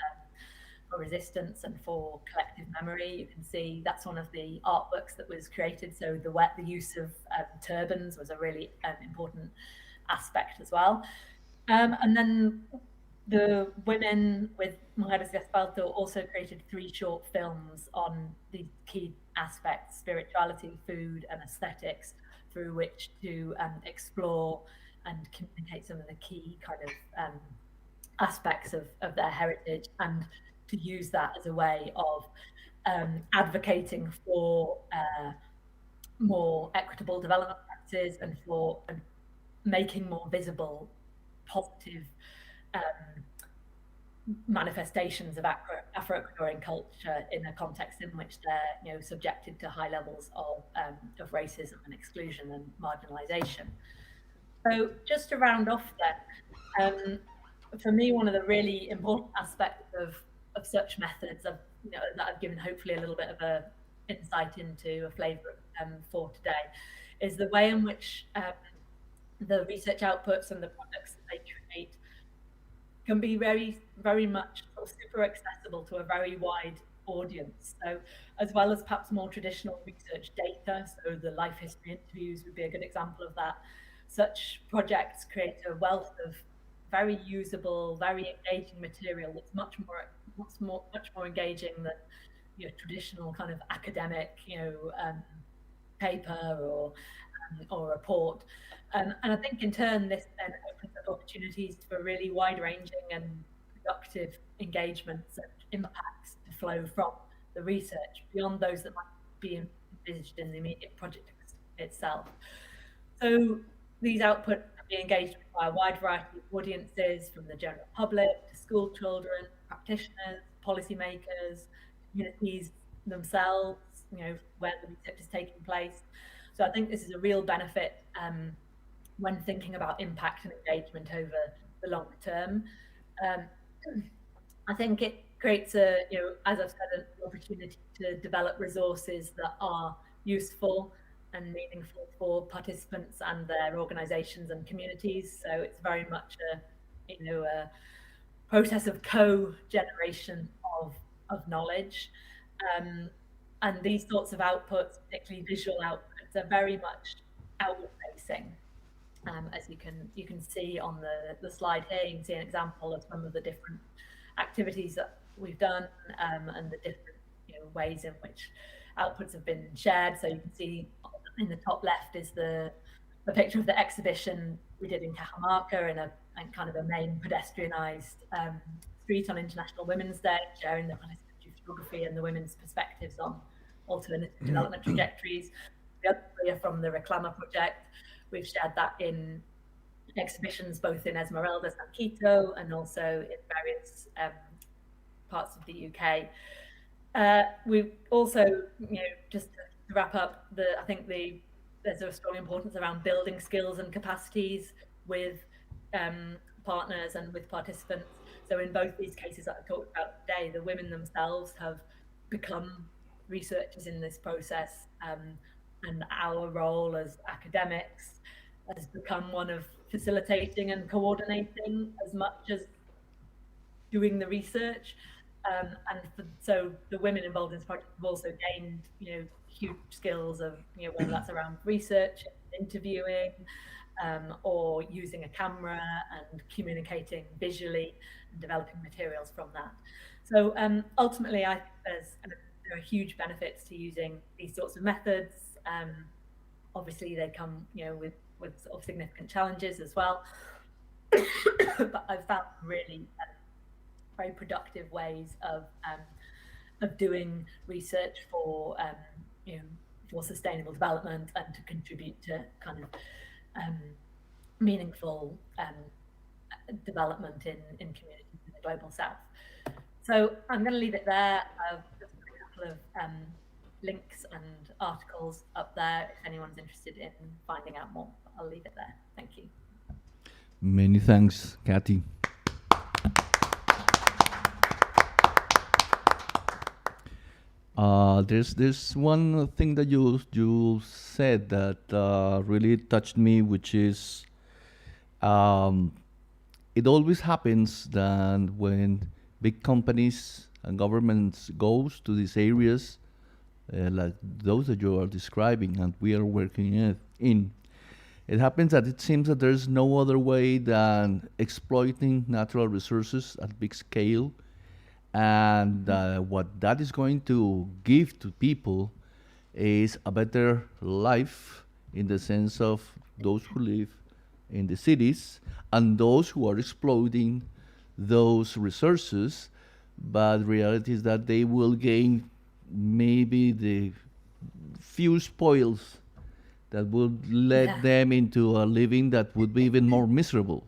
resistance and for collective memory. You can see that's one of the artworks that was created. So the use of turbans was a really important aspect as well. And then the women with Mujeres de Asfalto also created 3 short films on these key aspects, spirituality, food, and aesthetics, through which to explore and communicate some of the key kind of aspects of their heritage, and to use that as a way of advocating for more equitable development practices and for making more visible positive manifestations of Afro-Ecuadorian culture in a context in which they're subjected to high levels of racism and exclusion and marginalization. So just to round off then, for me, one of the really important aspects of such methods that I've given hopefully a little bit of a insight into, a flavor for today, is the way in which the research outputs and the products that they create can be very, very much sort of super accessible to a very wide audience. So as well as perhaps more traditional research data, so the life history interviews would be a good example of that, such projects create a wealth of very usable, very engaging material that's much more engaging than traditional kind of academic paper or report. And I think in turn this then opens up opportunities for really wide-ranging and productive engagements and impacts to flow from the research beyond those that might be envisaged in the immediate project itself. So these outputs can be engaged by a wide variety of audiences, from the general public to school children, practitioners, policymakers, communities themselves, where the research is taking place. So I think this is a real benefit when thinking about impact and engagement over the long term. I think it creates as I've said, an opportunity to develop resources that are useful and meaningful for participants and their organizations and communities. So it's very much a process of co-generation of knowledge. And these sorts of outputs, particularly visual outputs, are very much outward facing. As you can see on the slide here, you can see an example of some of the different activities that we've done and the different ways in which outputs have been shared. So you can see in the top left is the picture of the exhibition we did in Cajamarca in kind of a main pedestrianized street on International Women's Day, sharing the participatory photography and the women's perspectives on alternative development trajectories. The other three are from the Reclama project. We've shared that in exhibitions both in Esmeraldas and Quito and also in various parts of the UK. We've also, just to wrap up, I think there's a strong importance around building skills and capacities with partners and with participants. So in both these cases that I talked about today, the women themselves have become researchers in this process, and our role as academics has become one of facilitating and coordinating as much as doing the research. So the women involved in this project have also gained, huge skills of, whether that's around research, interviewing, or using a camera and communicating visually and developing materials from that. So ultimately, I think there are huge benefits to using these sorts of methods. Obviously, they come, with sort of significant challenges as well. But I've found really very productive ways of doing research for for sustainable development and to contribute to kind of meaningful development in communities in the global south. So I'm going to leave it there. I've just put a couple of links and articles up there if anyone's interested in finding out more. I'll leave it there. Thank you. Many thanks, Kathy. There's one thing that you said that really touched me, which is it always happens that when big companies and governments goes to these areas, like those that you are describing and we are working in, it happens that it seems that there's no other way than exploiting natural resources at big scale. And what that is going to give to people is a better life in the sense of those who live in the cities and those who are exploiting those resources. But the reality is that they will gain maybe the few spoils that would lead them into a living that would be even more miserable.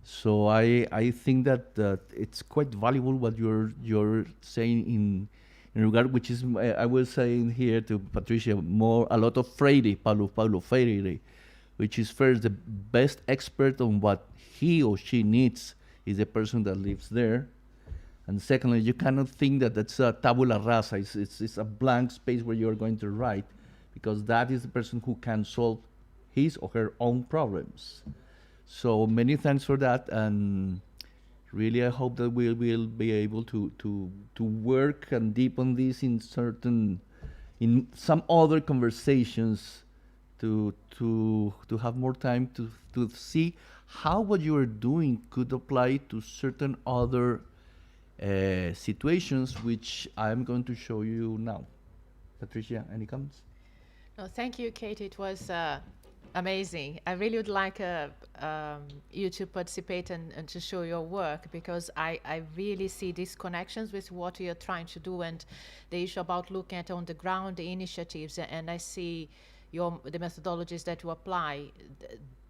So I think that it's quite valuable what you're saying in regard, which is I was saying here to Patricia a lot of Freire, Paulo Freire, which is first the best expert on what he or she needs is the person that lives there, and secondly you cannot think that that's a tabula rasa. It's a blank space where you're going to write, because that is the person who can solve his or her own problems. So many thanks for that, and really I hope that we will be able to work and deepen this in some other conversations to have more time to see how what you are doing could apply to certain other situations, which I'm going to show you now. Patricia, any comments? No, thank you, Kate. It was amazing. I really would like you to participate and to show your work, because I really see these connections with what you're trying to do and the issue about looking at on the ground the initiatives, and I see the methodologies that you apply.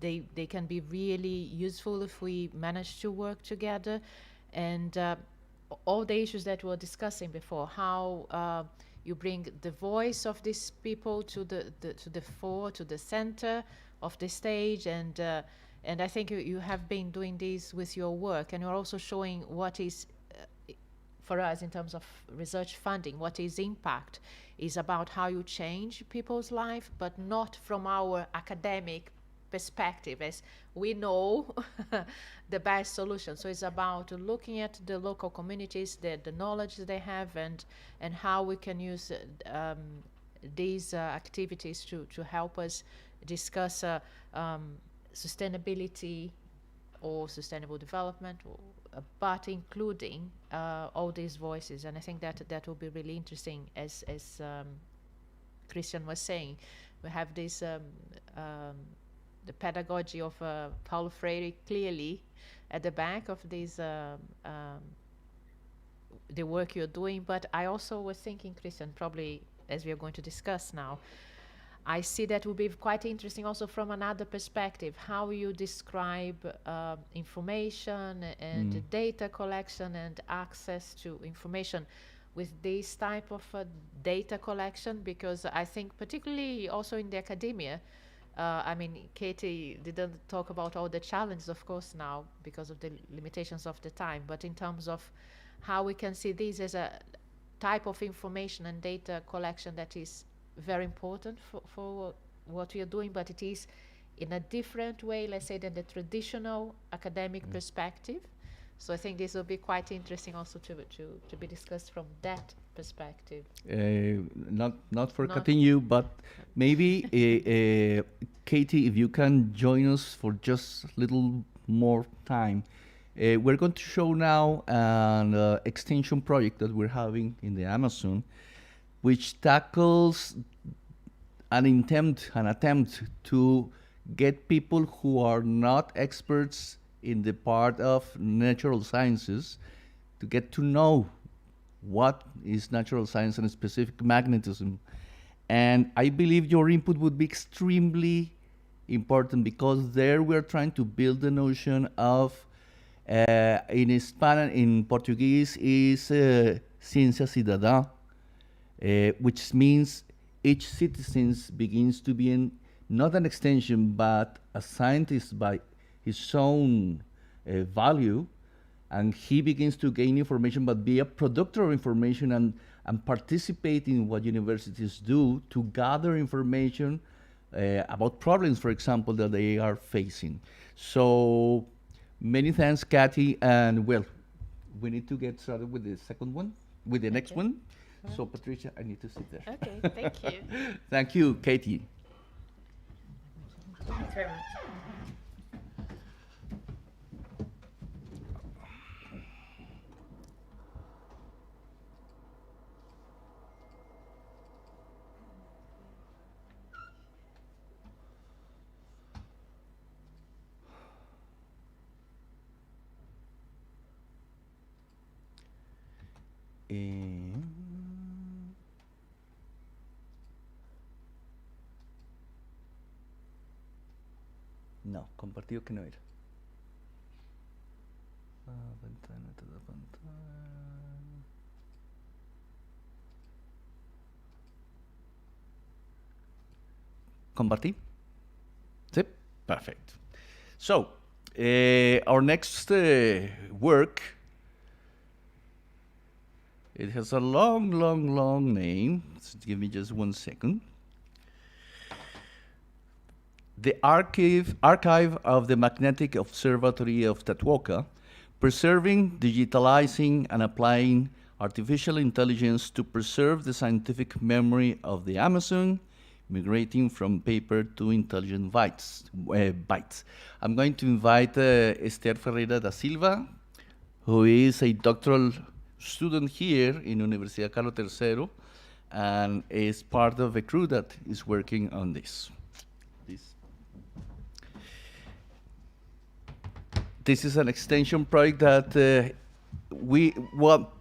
They can be really useful if we manage to work together, and all the issues that we were discussing before, how you bring the voice of these people to the fore, to the center of the stage, and I think you have been doing this with your work, and you're also showing what is, for us in terms of research funding, what is impact is about how you change people's life, but not from our academic perspective, as we know the best solution. So it's about looking at the local communities, the knowledge they have, and how we can use these activities to help us discuss sustainability or sustainable development, but including all these voices. And I think that will be really interesting, as Christian was saying. We have this the pedagogy of Paulo Freire clearly at the back of this the work you're doing. But I also was thinking, Christian, probably as we are going to discuss now, I see that will be quite interesting also from another perspective, how you describe information and data collection and access to information with this type of data collection, because I think particularly also in the academia, I mean, Katie didn't talk about all the challenges, of course, now because of the limitations of the time, but in terms of how we can see this as a type of information and data collection that is very important for what we are doing, but it is in a different way, let's say, than the traditional academic perspective. So I think this will be quite interesting also to be discussed from that perspective. Not for cutting you, but maybe Katie, if you can join us for just a little more time. We're going to show now an extension project that we're having in the Amazon, which tackles an attempt to get people who are not experts in the part of natural sciences to get to know what is natural science and specific magnetism. And I believe your input would be extremely important, because there we're trying to build the notion of, in Spanish, in Portuguese is Ciencia cidadã, which means each citizen begins to be not an extension, but a scientist by his own value, and he begins to gain information, but be a producer of information and participate in what universities do to gather information about problems, for example, that they are facing. So many thanks, Kathy, and well, we need to get started with the second one, with the next one. Right. So Patricia, I need to sit there. Okay, thank you. Thank you, Katie. Thanks very much. No, compartido que no era. Ventana, toda pantalla. ¿Compartí? Sí, perfect. So, our next work, it has a long name. So give me just 1 second. The Archive of the Magnetic Observatory of Tatuoca, preserving, digitalizing, and applying artificial intelligence to preserve the scientific memory of the Amazon, migrating from paper to intelligent bytes. I'm going to invite Esther Ferreira da Silva, who is a doctoral student here in Universidad Carlos III, and is part of a crew that is working on this. This is an extension project that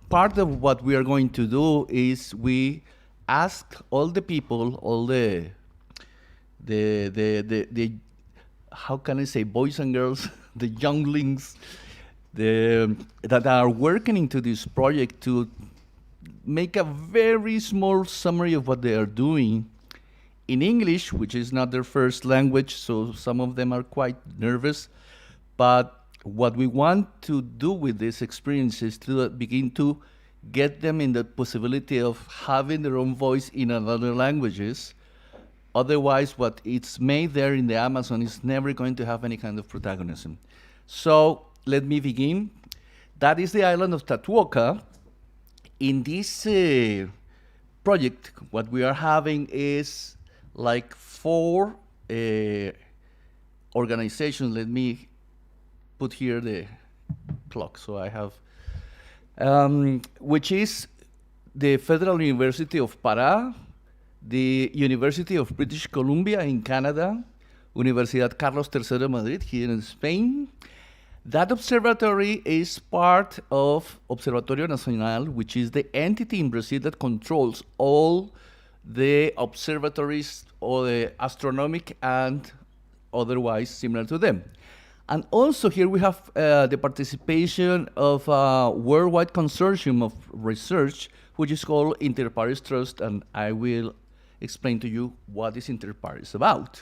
part of what we are going to do is we ask all the people, all the how can I say, boys and girls, the younglings, that are working into this project to make a very small summary of what they are doing in English, which is not their first language, so some of them are quite nervous. But what we want to do with this experience is to begin to get them in the possibility of having their own voice in other languages. Otherwise, what it's made there in the Amazon is never going to have any kind of protagonism. So let me begin. That is the island of Tatuoca. In this project, what we are having is like 4 organizations. Let me put here the clock, so I have, which is the Federal University of Pará, the University of British Columbia in Canada, Universidad Carlos III de Madrid here in Spain. That observatory is part of Observatorio Nacional, which is the entity in Brazil that controls all the observatories or the astronomic and otherwise similar to them. And also here we have the participation of a worldwide consortium of research, which is called Interpares Trust, and I will explain to you what is Interpares about.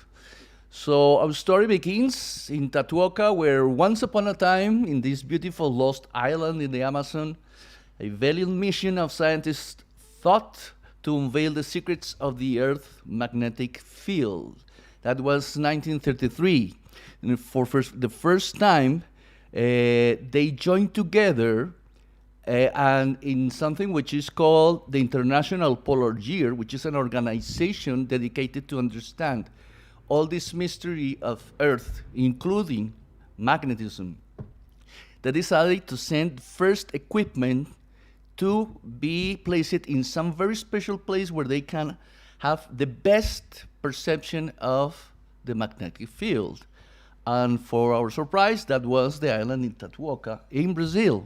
So our story begins in Tatuoca, where once upon a time, in this beautiful lost island in the Amazon, a valiant mission of scientists thought to unveil the secrets of the Earth's magnetic field. That was 1933. And for the first time, they joined together and in something which is called the International Polar Year, which is an organization dedicated to understand all this mystery of Earth, including magnetism. They decided to send first equipment to be placed in some very special place where they can have the best perception of the magnetic field. And for our surprise, that was the island in Tatuoca in Brazil.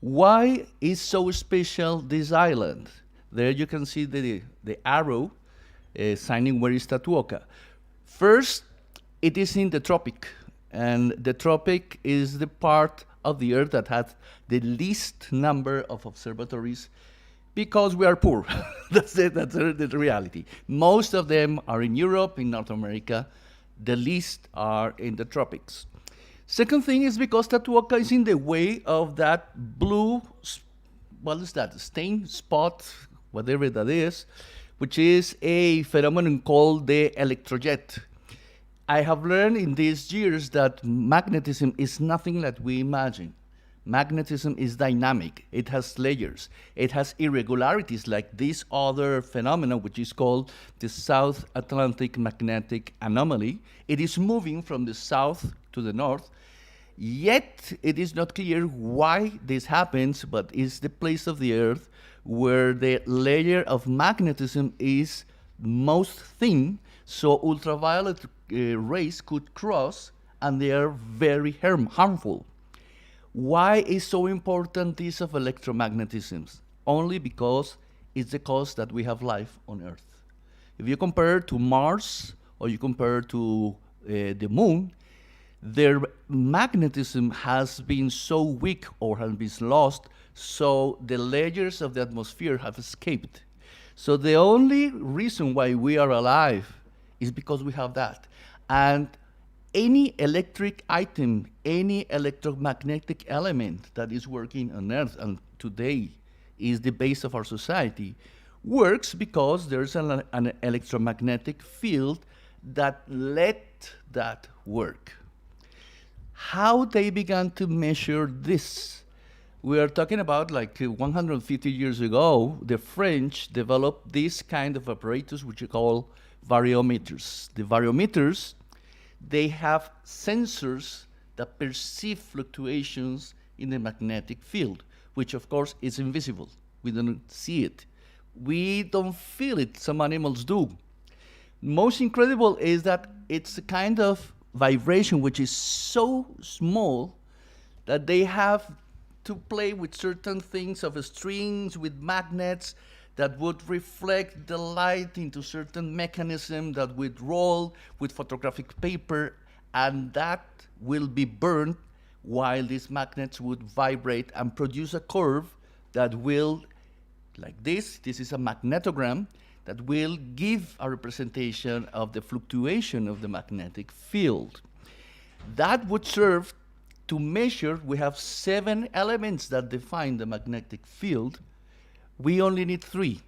Why is so special this island? There you can see the arrow signing where is Tatuoca. First, it is in the tropic, and the tropic is the part of the Earth that has the least number of observatories because we are poor. That's it, that's the reality. Most of them are in Europe, in North America. The least are in the tropics. Second thing is because Tatuoca is in the way of that blue, what is that, stain, spot, whatever that is, which is a phenomenon called the electrojet. I have learned in these years that magnetism is nothing that we imagine. Magnetism is dynamic. It has layers. It has irregularities like this other phenomenon, which is called the South Atlantic Magnetic Anomaly. It is moving from the south to the north. Yet it is not clear why this happens, but it's the place of the Earth where the layer of magnetism is most thin, so ultraviolet rays could cross, and they are very harmful. Why is so important this of electromagnetism? Only because it's the cause that we have life on Earth. If you compare to Mars or you compare to the Moon, their magnetism has been so weak or has been lost, so the layers of the atmosphere have escaped. So the only reason why we are alive is because we have that. And any electric item, any electromagnetic element that is working on Earth, and today is the base of our society, works because there's an electromagnetic field that let that work. How they began to measure this? We are talking about like 150 years ago, the French developed this kind of apparatus which we call variometers. The variometers, they have sensors that perceive fluctuations in the magnetic field, which of course is invisible. We don't see it. We don't feel it, some animals do. Most incredible is that it's a kind of vibration which is so small that they have to play with certain things of strings, with magnets that would reflect the light into certain mechanism that would roll with photographic paper, and that will be burned while these magnets would vibrate and produce a curve that will like this. This is a magnetogram that will give a representation of the fluctuation of the magnetic field. That would serve to measure, we have 7 elements that define the magnetic field. We only need 3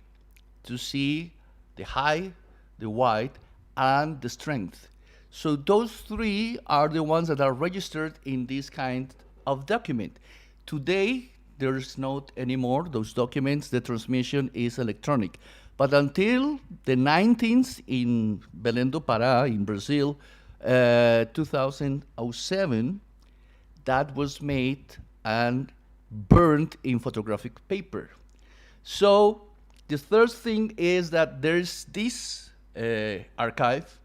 to see the height, the width, and the strength. So those 3 are the ones that are registered in this kind of document. Today, there's not anymore those documents. The transmission is electronic. But until the 19th in Belém do Pará, in Brazil, 2007, that was made and burned in photographic paper. So the third thing is that there's this archive,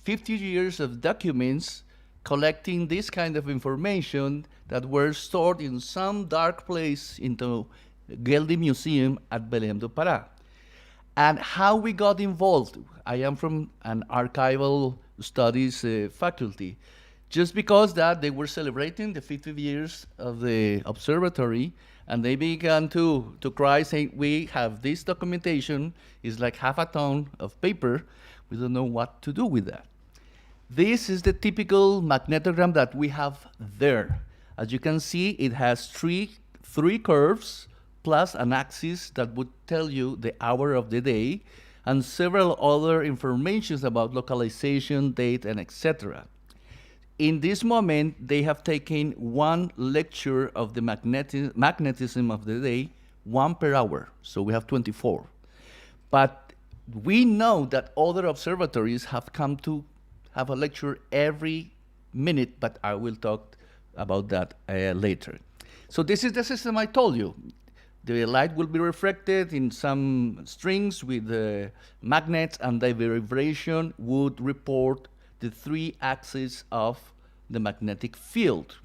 50 years of documents collecting this kind of information that were stored in some dark place into Geldi Museum at Belém do Pará. And how we got involved, I am from an archival studies faculty. Just because that they were celebrating the 50 years of the observatory, and they began to cry, saying, we have this documentation, it's like half a ton of paper, we don't know what to do with that. This is the typical magnetogram that we have there. As you can see, it has three curves, plus an axis that would tell you the hour of the day, and several other informations about localization, date, and etc. In this moment, they have taken 1 lecture of the magnetism of the day, 1 per hour, so we have 24. But we know that other observatories have come to have a lecture every minute, but I will talk about that later. So this is the system I told you. The light will be reflected in some strings with magnets, and the vibration would report the 3 axes of the magnetic field.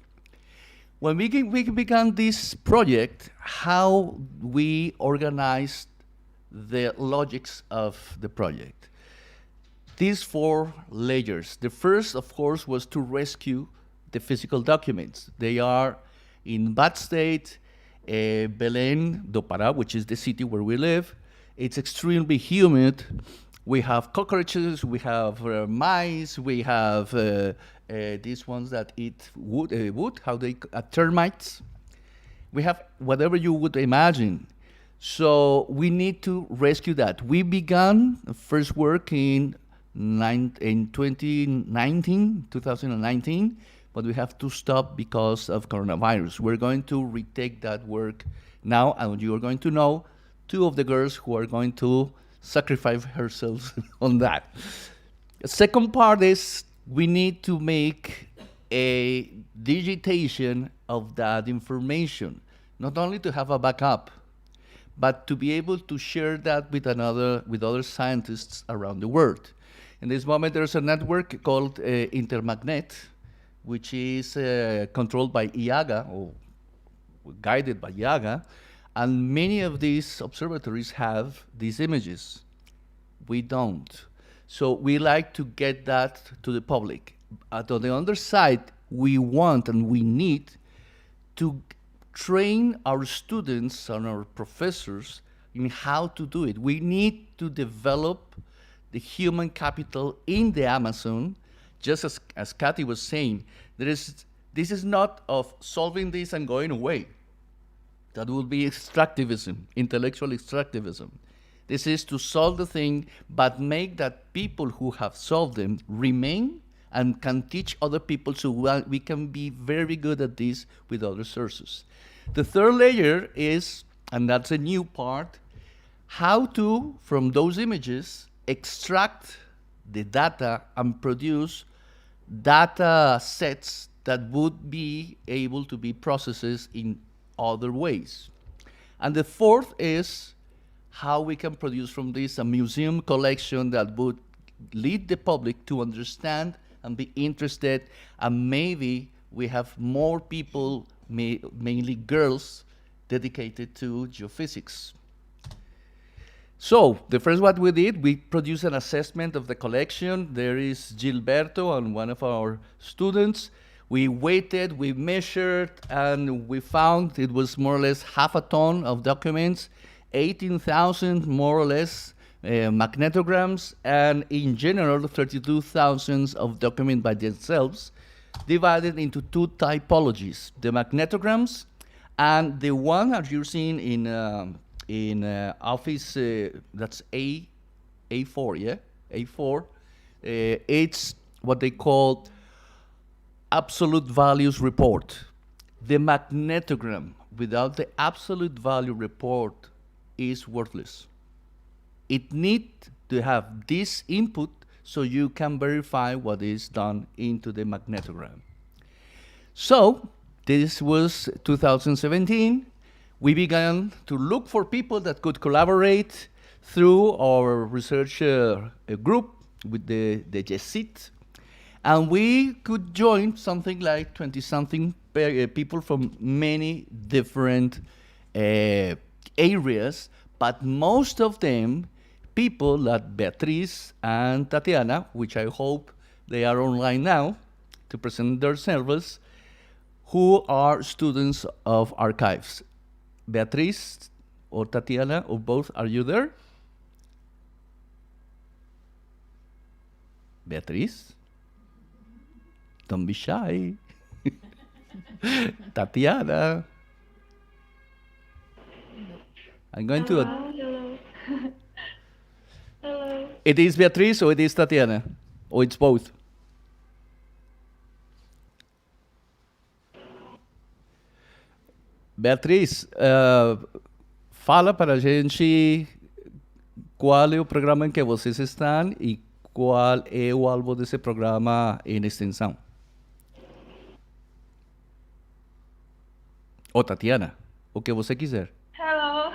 When we began this project, how we organized the logics of the project. These 4 layers. The first, of course, was to rescue the physical documents. They are in bad state. Belém do Pará, which is the city where we live, it's extremely humid. We have cockroaches, we have mice, we have these ones that eat wood, termites. We have whatever you would imagine. So we need to rescue that. We began first work in 2019, but we have to stop because of coronavirus. We're going to retake that work now, and you are going to know 2 of the girls who are going to sacrifice herself on that. The second part is we need to make a digitation of that information, not only to have a backup, but to be able to share that with other scientists around the world. In this moment, there's a network called Intermagnet, which is controlled by IAGA, or guided by IAGA, and many of these observatories have these images. We don't. So we like to get that to the public. On the other side, we want and we need to train our students and our professors in how to do it. We need to develop the human capital in the Amazon. Just as Kathy was saying, this is not of solving this and going away. That would be extractivism, intellectual extractivism. This is to solve the thing, but make that people who have solved them remain and can teach other people, so we can be very good at this with other sources. The third layer is, and that's a new part, how to, from those images, extract the data and produce data sets that would be able to be processed in other ways. And the fourth is how we can produce from this a museum collection that would lead the public to understand and be interested, and maybe we have more people, mainly girls, dedicated to geophysics. So the first what we did, we produced an assessment of the collection. There is Gilberto and one of our students. We weighted, we measured, and we found it was more or less half a ton of documents. 18,000 more or less magnetograms, and in general 32,000 of documents by themselves, divided into two typologies: the magnetograms and the one that you're seeing in Office, that's A4, yeah, A4. It's what they call absolute values report. The magnetogram without the absolute value report is worthless. It needs to have this input so you can verify what is done into the magnetogram. So this was 2017. We began to look for people that could collaborate through our research group with the GESIT, and we could join something like 20-something people from many different areas, but most of them people like Beatriz and Tatiana, which I hope they are online now to present their service, who are students of archives. Beatriz or Tatiana or both, are you there? Beatriz? Don't be shy. Tatiana. I'm going to... Hello. Hello. It is Beatriz or it is Tatiana? Or it's both? Beatriz, fala para a gente qual é o programa em que vocês estão e qual é o alvo desse programa em extensão. Ou Tatiana, o que você quiser. Hello.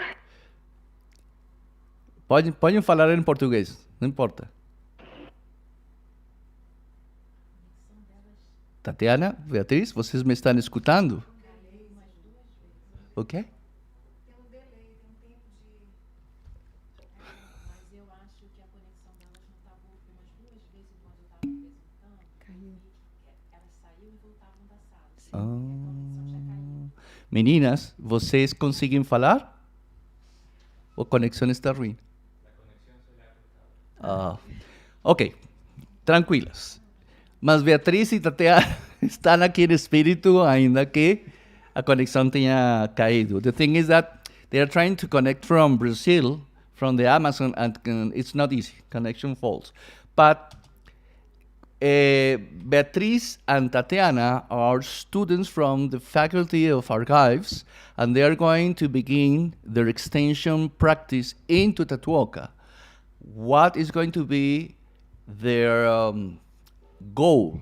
Podem falar em português, não importa. Tatiana, Beatriz, vocês me estão escutando? O quê? Tem um delay, tem um tempo de... mas eu acho que a conexão delas não estava boa umas duas vezes quando eu estava apresentando. Caiu. Elas saíram e voltavam da sala. Então a conexão já caiu. Meninas, vocês conseguem falar? Ou a conexão está ruim? Ok, tranquilas. Mas Beatriz e Tatiana estão aqui em espírito, ainda que a conexão tenha caído. The thing is that they are trying to connect from Brazil, from the Amazon, and it's not easy. Connection faults. But Beatriz and Tatiana are students from the Faculty of Archives, and they are going to begin their extension practice into Tatuoca. What is going to be their goal?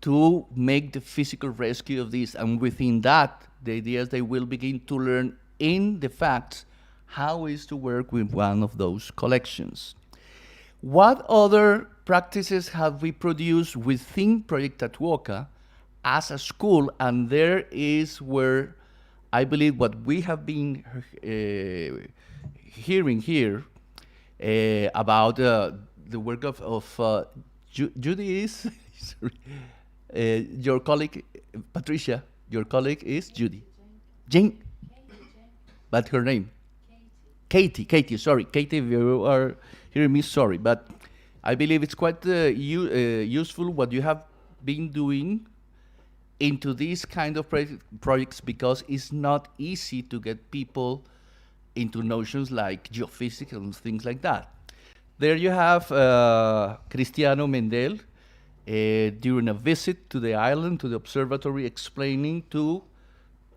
To make the physical rescue of this, and within that, the idea is they will begin to learn in the facts how is to work with one of those collections. What other practices have we produced within Project Tatuoca as a school? And there is where I believe what we have been hearing here about the work of Judy is, sorry. Your colleague, Patricia, your colleague is Judy. Jane. But her name? Katie, sorry. Katie, if you are hearing me, sorry. But I believe it's quite useful what you have been doing into these kind of projects, because it's not easy to get people into notions like geophysics and things like that. There you have Cristiano Mendel, during a visit to the island, to the observatory, explaining to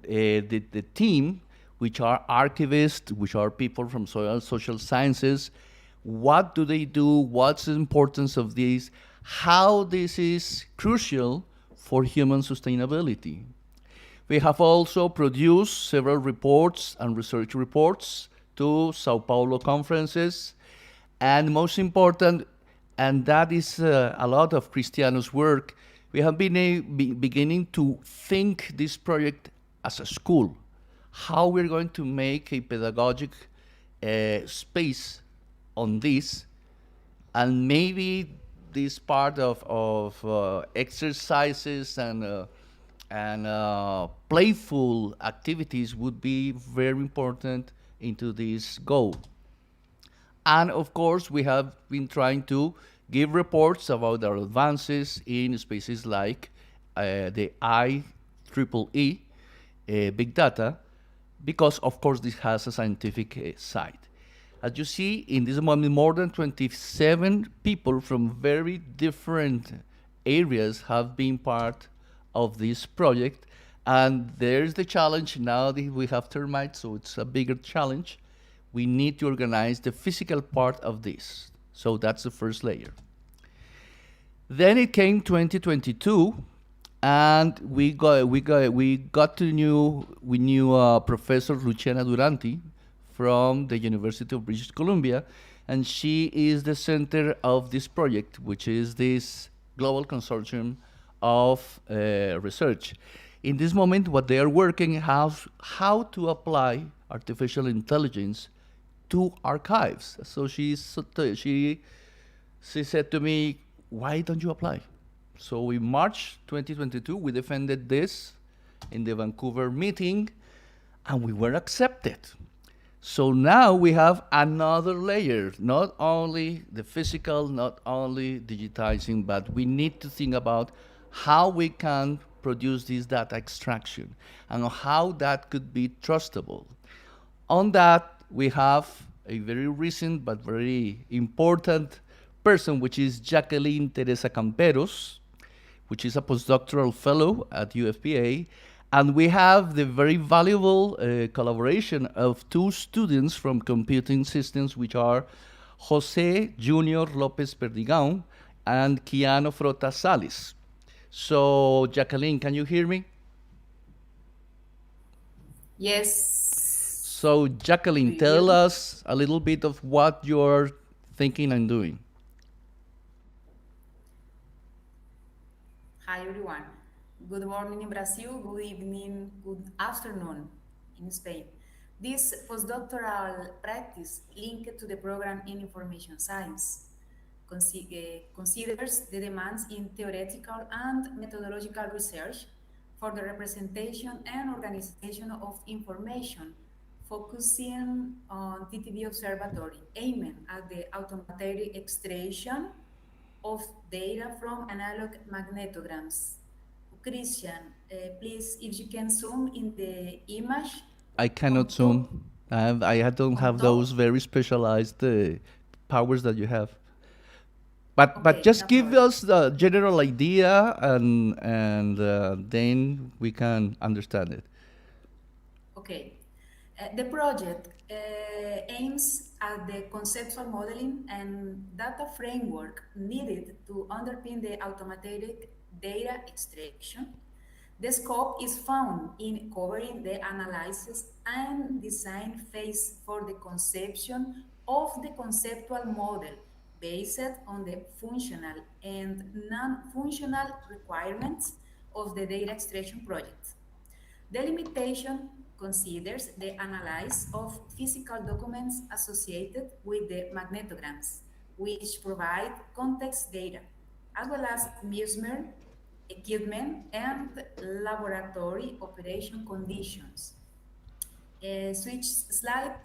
the team, which are archivists, which are people from social sciences, what do they do, what's the importance of this, how this is crucial for human sustainability. We have also produced several reports and research reports to Sao Paulo conferences, and most important, and that is a lot of Cristiano's work, we have been beginning to think this project as a school, how we're going to make a pedagogic space on this, and maybe this part of exercises and playful activities would be very important into this goal. And of course, we have been trying to give reports about our advances in spaces like the IEEE, big data, because of course this has a scientific side. As you see, in this moment, more than 27 people from very different areas have been part of this project. And there's the challenge now that we have termites, so it's a bigger challenge. We need to organize the physical part of this. So that's the first layer. Then it came 2022, and we knew Professor Luciana Duranti from the University of British Columbia, and she is the center of this project, which is this global consortium of research. In this moment, what they are working how to apply artificial intelligence to archives. So she said to me, why don't you apply? So in March 2022, we defended this in the Vancouver meeting, and we were accepted. So now we have another layer, not only the physical, not only digitizing, but we need to think about how we can produce this data extraction and how that could be trustable. On that, we have a very recent but very important person, which is Jacqueline Teresa Camperos, which is a postdoctoral fellow at UFPA. And we have the very valuable collaboration of two students from computing systems, which are Jose Junior Lopez Perdigão and Keanu Frota Salis. So, Jacqueline, can you hear me? Yes. So, Jacqueline, tell us a little bit of what you're thinking and doing. Hi, everyone. Good morning in Brazil, good evening, good afternoon in Spain. This postdoctoral practice linked to the program in information science considers the demands in theoretical and methodological research for the representation and organization of information, focusing on TTV Observatory, aiming at the automated extraction of data from analog magnetograms. Christian, please, if you can zoom in the image. I cannot zoom. I don't have those very specialized powers that you have. But just give us the general idea, and then we can understand it. Okay. The project aims at the conceptual modeling and data framework needed to underpin the automated data extraction. The scope is found in covering the analysis and design phase for the conception of the conceptual model based on the functional and non-functional requirements of the data extraction project. The limitation considers the analysis of physical documents associated with the magnetograms, which provide context data, as well as measurement, equipment, and laboratory operation conditions. Switch slide,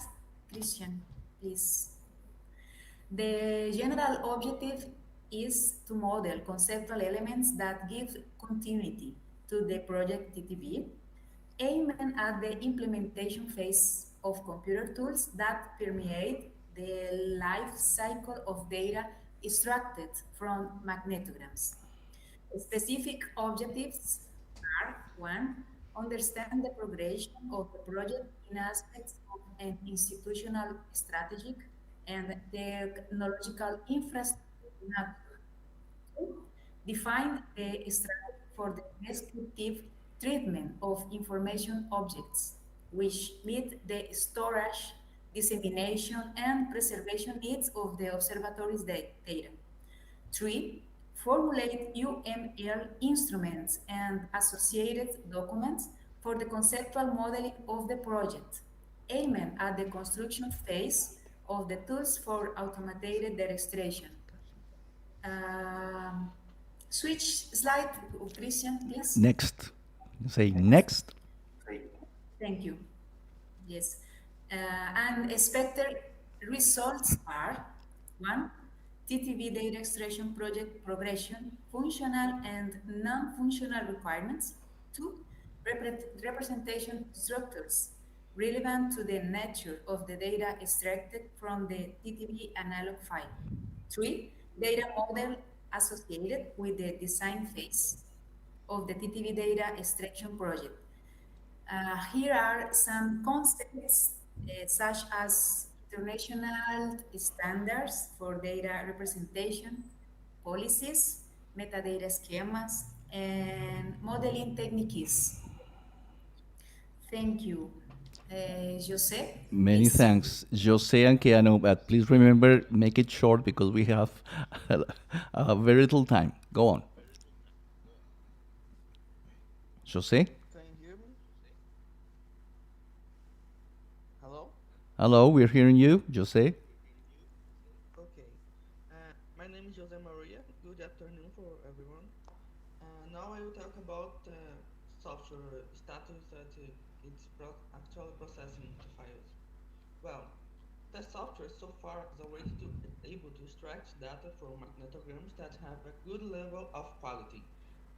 Christian, please. The general objective is to model conceptual elements that give continuity to the project TTV, aiming at the implementation phase of computer tools that permeate the life cycle of data extracted from magnetograms. Specific objectives are: 1, understand the progression of the project in aspects of an institutional, strategic, and technological infrastructure. 2, define the strategy for the descriptive treatment of information objects, which meet the storage, dissemination, and preservation needs of the observatory's data. 3, formulate UML instruments and associated documents for the conceptual modeling of the project, aiming at the construction phase of the tools for automated data extraction. Switch slide, Christian, please. Next. Say next. Thank you. Yes. And expected results are: 1. TTV data extraction project progression, functional and non-functional requirements. 2. Representation structures relevant to the nature of the data extracted from the TTV analog file. 3. Data model associated with the design phase of the TTV data extraction project. Here are some concepts such as international standards for data representation, policies, metadata schemas, and modeling techniques. Thank you. Jose, Many please. thanks, Jose and Keanu, but please remember, make it short because we have very little time. Go on. Jose? Can you hear me? Hello? Hello, we're hearing you, Jose. Okay. My name is Jose Maria. Good afternoon for everyone. Now I will talk about software status that it's actually processing the files. Well, the software so far is already able to extract data from magnetograms that have a good level of quality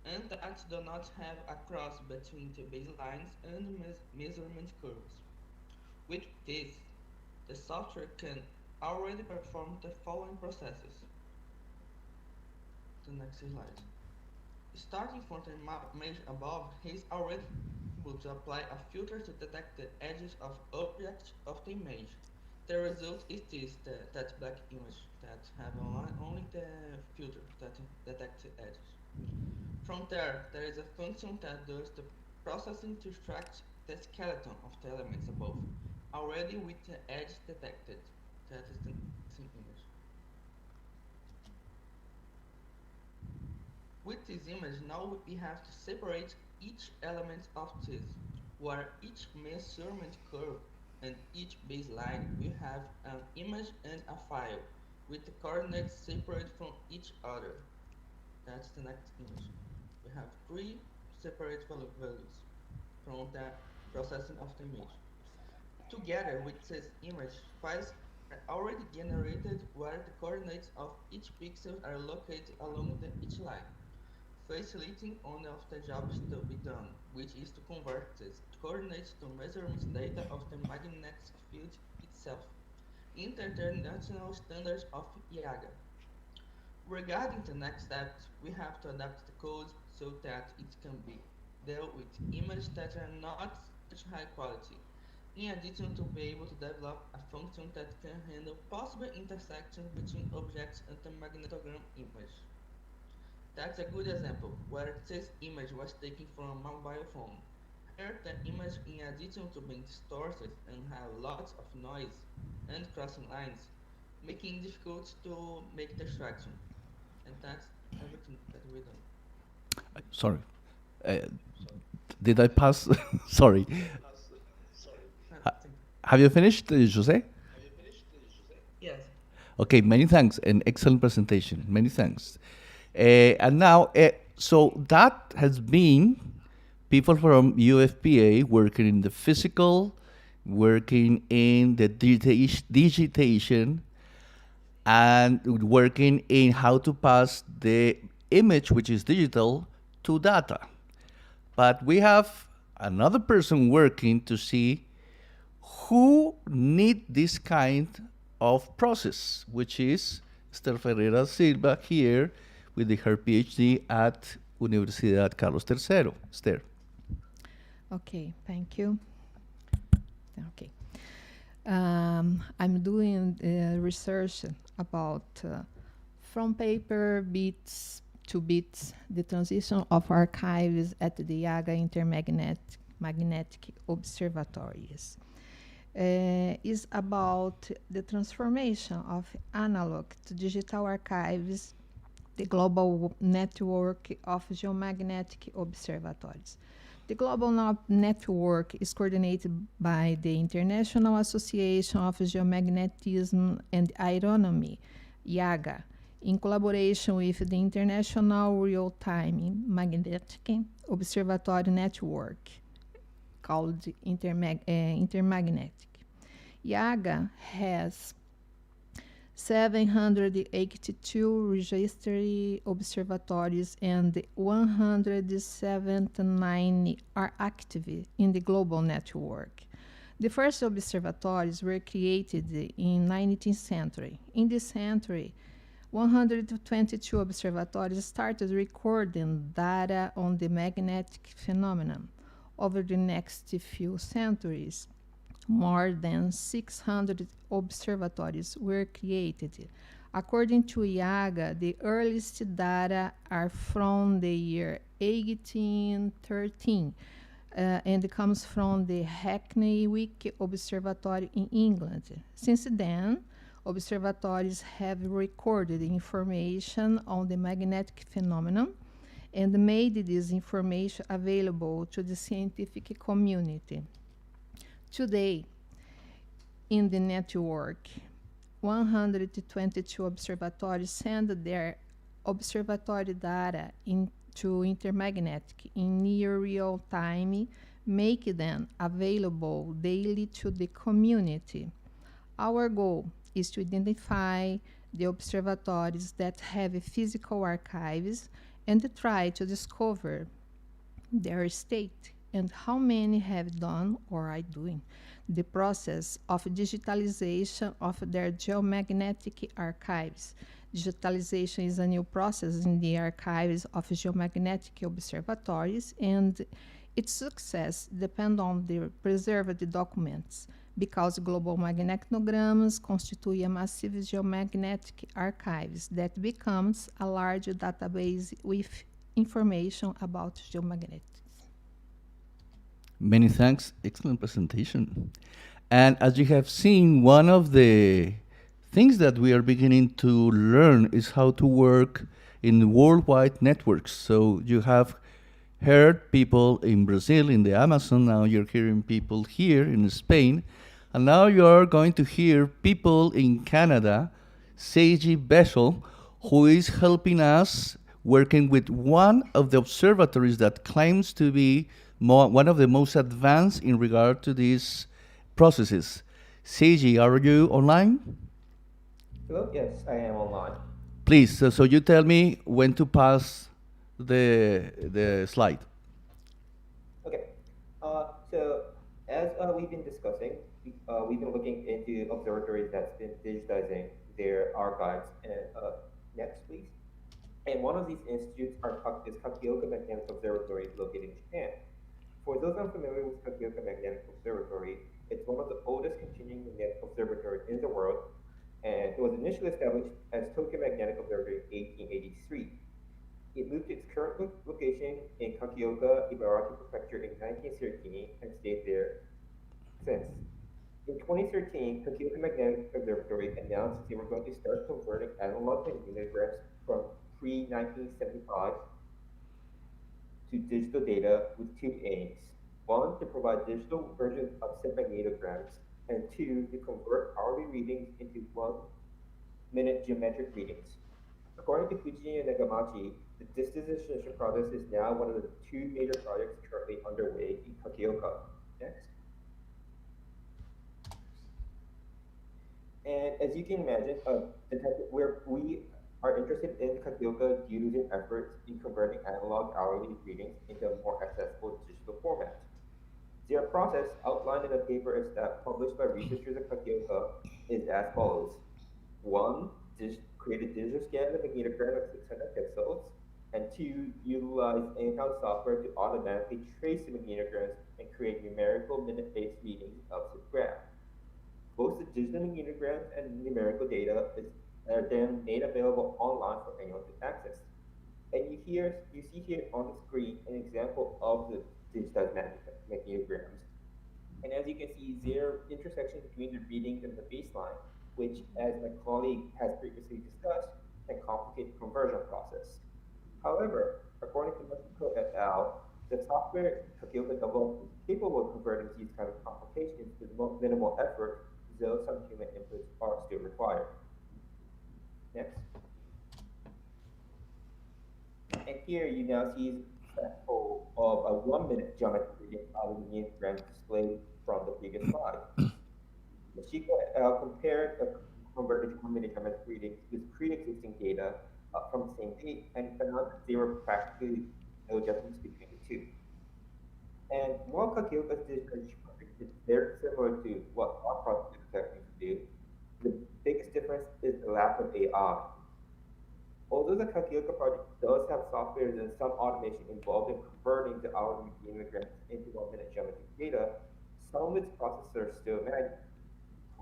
and that do not have a cross between the baselines and measurement curves. With this, the software can already perform the following processes. The next slide. Starting from the image above, he is already able to apply a filter to detect the edges of objects of the image. The result is that black image that have only the filter that detects the edges. From there is a function that does the processing to extract the skeleton of the elements above, already with the edge detected. That is the same image. With this image, now we have to separate each element of this, where each measurement curve and each baseline will have an image and a file, with the coordinates separate from each other. That's the next image. We have 3 separate values from the processing of the image. Together with this image, files are already generated where the coordinates of each pixel are located along each line, facilitating one of the jobs to be done, which is to convert these coordinates to measurement data of the magnetic field itself in the international standards of IAGA. Regarding the next steps, we have to adapt the code so that it can be dealt with images that are not such high quality, in addition to be able to develop a function that can handle possible intersections between objects and the magnetogram image. That's a good example, where this image was taken from a mobile phone. Here, the image, in addition to being distorted and have lots of noise and crossing lines, making it difficult to make the extraction. And that's everything that we've done. Sorry. Did I pass? Sorry. Have you finished, Jose? Yes. Okay, many thanks. An excellent presentation. Many thanks. And now, so that has been people from UFPA working in the physical, working in the digitation, and working in how to pass the image, which is digital, to data. But we have another person working to see who need this kind of process, which is Esther Ferreira Silva here with her PhD at Universidad Carlos III. Esther. Okay, thank you. Okay. I'm doing research about from paper bits to bits, the transition of archives at the IAGA Intermagnetic Observatories. Is about the transformation of analog to digital archives, the global network of geomagnetic observatories. The global network is coordinated by the International Association of Geomagnetism and Aeronomy, IAGA, in collaboration with the International Real-Time Magnetic Observatory Network, called Intermagnetic. IAGA has 782 registered observatories and 179 are active in the global network. The first observatories were created in 19th century. In this century, 122 observatories started recording data on the magnetic phenomenon. Over the next few centuries, more than 600 observatories were created. According to IAGA, the earliest data are from the year 1813 and comes from the Hackney-Wick Observatory in England. Since then, observatories have recorded information on the magnetic phenomenon and made this information available to the scientific community. Today, in the network, 122 observatories send their observatory data into intermagnetic in near real time, make them available daily to the community. Our goal is to identify the observatories that have physical archives and try to discover their state and how many have done or are doing the process of digitalization of their geomagnetic archives. Digitalization is a new process in the archives of geomagnetic observatories, and its success depends on the preserved documents, because global magnetograms constitute a massive geomagnetic archives that becomes a large database with information about geomagnetics. Many thanks. Excellent presentation. And as you have seen, one of the things that we are beginning to learn is how to work in worldwide networks. So you have heard people in Brazil, in the Amazon, now you're hearing people here in Spain, and now you're going to hear people in Canada, Seiji Bessel, who is helping us working with one of the observatories that claims to be one of the most advanced in regard to these processes. Seiji, are you online? Hello, yes, I am online. Please, so you tell me when to pass the slide. Okay, so as we've been discussing, we've been looking into observatories that's been digitizing their archives. And next, please. And one of these institutes is Kakioka Magnetic Observatory located in Japan. For those unfamiliar with Kakioka Magnetic Observatory, it's one of the oldest continuing magnetic observatories in the world, and it was initially established as Tokyo Magnetic Observatory in 1883. It moved to its current location in Kakioka, Ibaraki Prefecture in 1913 and stayed there since. In 2013, Kakioka Magnetic Observatory announced that they were going to start converting analog magnetographs from pre-1975 to digital data with two aims. One, to provide digital versions of said magnetograms, and two, to convert hourly readings into 1-minute geometric readings. According to Fujii and Nagamachi, the digitization process is now one of the two major projects currently underway in Kakioka. Next. And as you can imagine, we are interested in Kakioka due to their efforts in converting analog hourly readings into a more accessible digital format. Their process, outlined in a paper published by researchers at Kakioka, is as follows. One, create a digital scan of the magnetogram of 600 pixels, and two, utilize in-house software to automatically trace the magnetograms and create numerical minute-based readings of the graph. Both the digital magnetograms and numerical data are then made available online for anyone to access. And you see here on the screen an example of the digitized magnetograms. And as you can see, there are intersections between the readings and the baseline, which, as my colleague has previously discussed, can complicate the conversion process. However, according to Matsuko et al., the software Kakioka developed is capable of converting these kind of complications with minimal effort, though some human inputs are still required. Next. And here you now see an example of a 1-minute geometric reading of the magnetogram displayed from the previous slide. The Mashiko et al. Compared the converted combinatorial readings with pre-existing data from the same date and found that there were practically no difference between the two. And while Kakioka's digital project is very similar to what our project is attempting to do, the biggest difference is the lack of AI. Although the Kakioka project does have software and some automation involved in converting the hourly immigrants into 1-minute geometric data, some of its processes are still manual.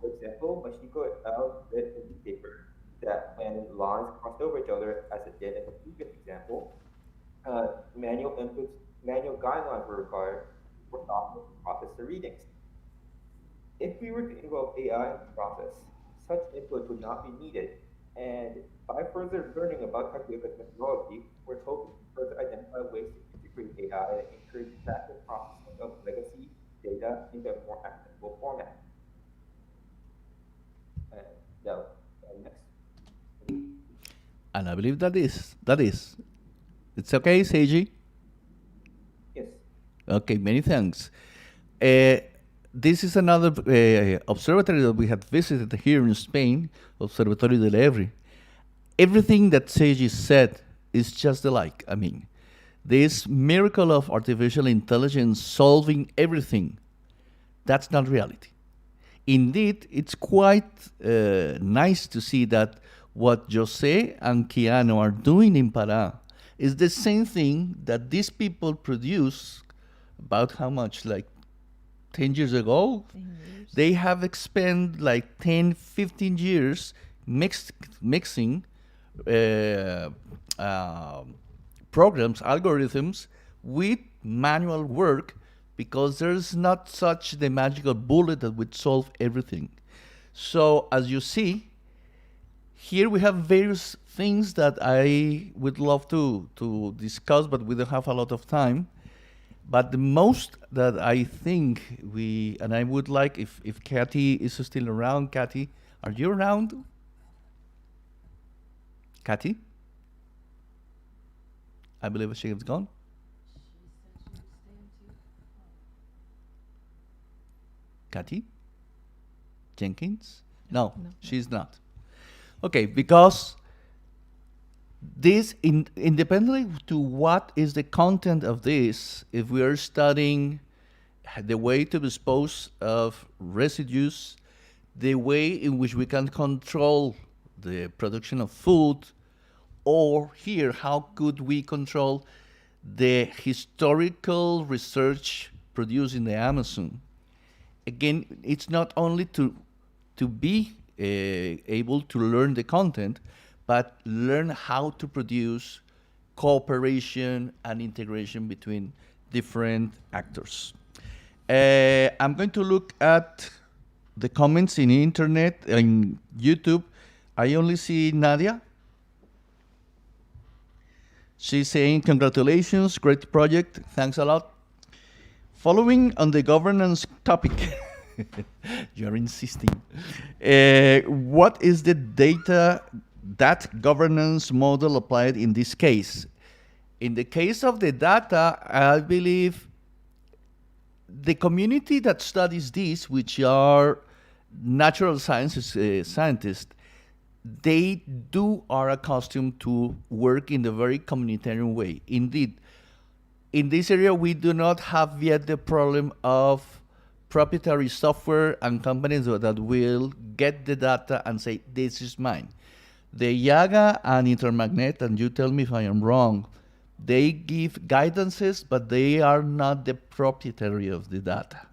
For example, Mashiko et al. Said in the paper that when lines crossed over each other, as it did in the previous example, manual inputs, manual guidelines were required for software to process the readings. If we were to involve AI in the process, such input would not be needed. And by further learning about Kakioka's methodology, we're hoping to further identify ways to integrate AI and encourage faster processing of legacy data into a more accessible format. Now, next. And I believe that is. It's okay, Seiji? Yes. Okay, many thanks. This is another observatory that we had visited here in Spain, Observatorio del Ebre. Everything that Seiji said is just alike. I mean, this miracle of artificial intelligence solving everything, that's not reality. Indeed, it's quite nice to see that what Jose and Keanu are doing in Pará is the same thing that these people produce about how much, like 10 years ago? 10 years. They have spent like 10, 15 years mixing programs, algorithms with manual work, because there's not such the magical bullet that would solve everything. So as you see, here we have various things that I would love to discuss, but we don't have a lot of time. But the most that I think and I would like, if Kathy is still around. Kathy, are you around? Kathy? I believe she has gone. Kathy? Jenkins? No, she's not. Okay, because this, independently to what is the content of this, if we are studying the way to dispose of residues, the way in which we can control the production of food, or here, how could we control the historical research produced in the Amazon? Again, it's not only to be able to learn the content, but learn how to produce cooperation and integration between different actors. I'm going to look at the comments in the internet, in YouTube. I only see Nadia. She's saying, congratulations, great project, thanks a lot. Following on the governance topic, you're insisting. What is the data that governance model applied in this case? In the case of the data, I believe the community that studies this, which are natural sciences scientists, they are accustomed to work in a very communitarian way. Indeed, in this area, we do not have yet the problem of proprietary software and companies that will get the data and say, this is mine. The YAGA and Intermagnet, and you tell me if I am wrong, they give guidances, but they are not the proprietary of the data.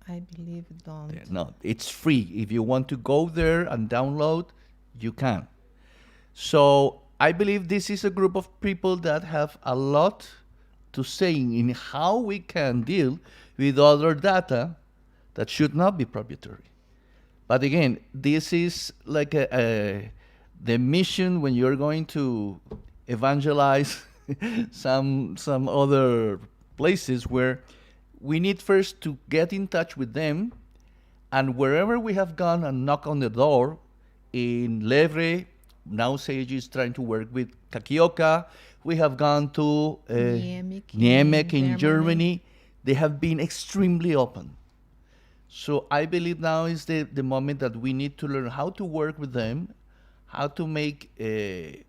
I believe don't. No, it's free. If you want to go there and download, you can. So I believe this is a group of people that have a lot to say in how we can deal with other data that should not be proprietary. But again, this is like the mission when you're going to evangelize some other places, where we need first to get in touch with them, and wherever we have gone and knock on the door, in Levre, now Seiji is trying to work with Kakioka. We have gone to Niemek in Germany. They have been extremely open. So I believe now is the moment that we need to learn how to work with them, how to make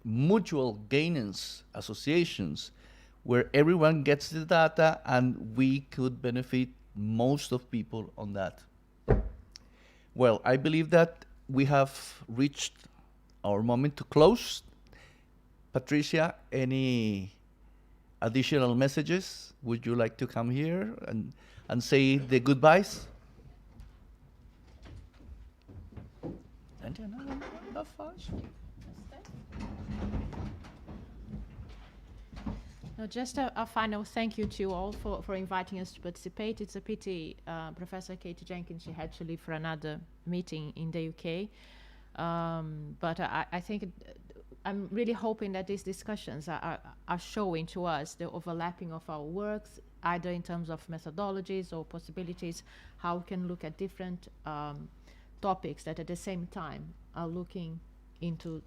mutual gainers associations where everyone gets the data and we could benefit most of people on that. Well, I believe that we have reached our moment to close. Patricia, any additional messages? Would you like to come here and say the goodbyes? No, just a final thank you to you all for inviting us to participate. It's a pity Professor Kate Jenkins, she had to leave for another meeting in the UK. But I think I'm really hoping that these discussions are showing to us the overlapping of our works, either in terms of methodologies or possibilities, how we can look at different topics that at the same time are looking into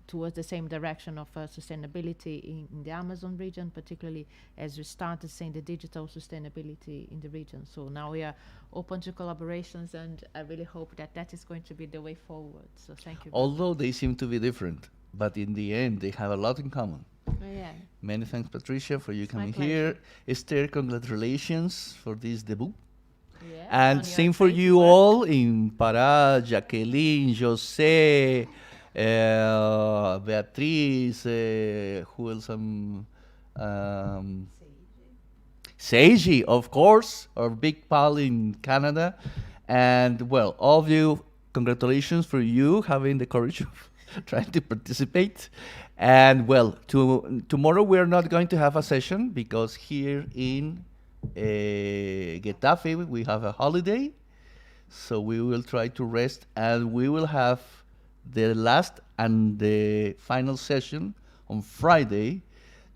towards the same direction of sustainability in the Amazon region, particularly as we started seeing the digital sustainability in the region. So now we are open to collaborations, and I really hope that that is going to be the way forward. So thank you. Although they seem to be different, but in the end, they have a lot in common. Yeah. Many thanks, Patricia, for you It's coming my here. Esther, congratulations for this debut. Yeah, And on your same for great you work. all in Pará, Jacqueline, Jose, Beatriz, who else? Seiji, of course, our big pal in Canada. And well, all of you, congratulations for you having the courage of trying to participate. And well, tomorrow we are not going to have a session because here in Getafe we have a holiday. So we will try to rest, and we will have the last and the final session on Friday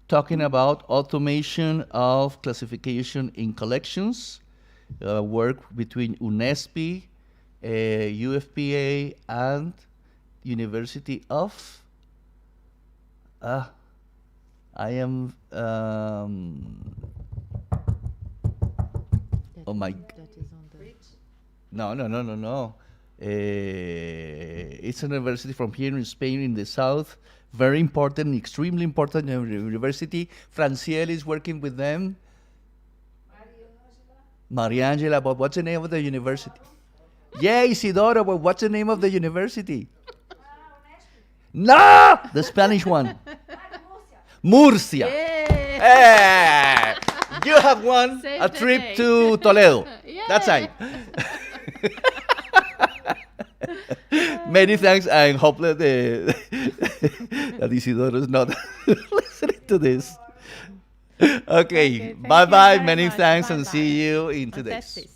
talking about automation of classification in collections, work between UNESP, UFPA, and University of I am oh my That is on the no. It's a university from here in Spain, in the south. Very important, extremely important university. Franciel is working with them. Maria Angela, but what's the name of the university? Yeah, Isidoro, but what's the name of the university? No, the Spanish one. Murcia. Yeah. You have won Save a the trip day. to Toledo. That's Yay. right. Many thanks, and hope that that Isidoro is not listening to this. Okay, thank you bye-bye. very Many much. thanks, and Bye-bye. see you in 2 days. Fantastic.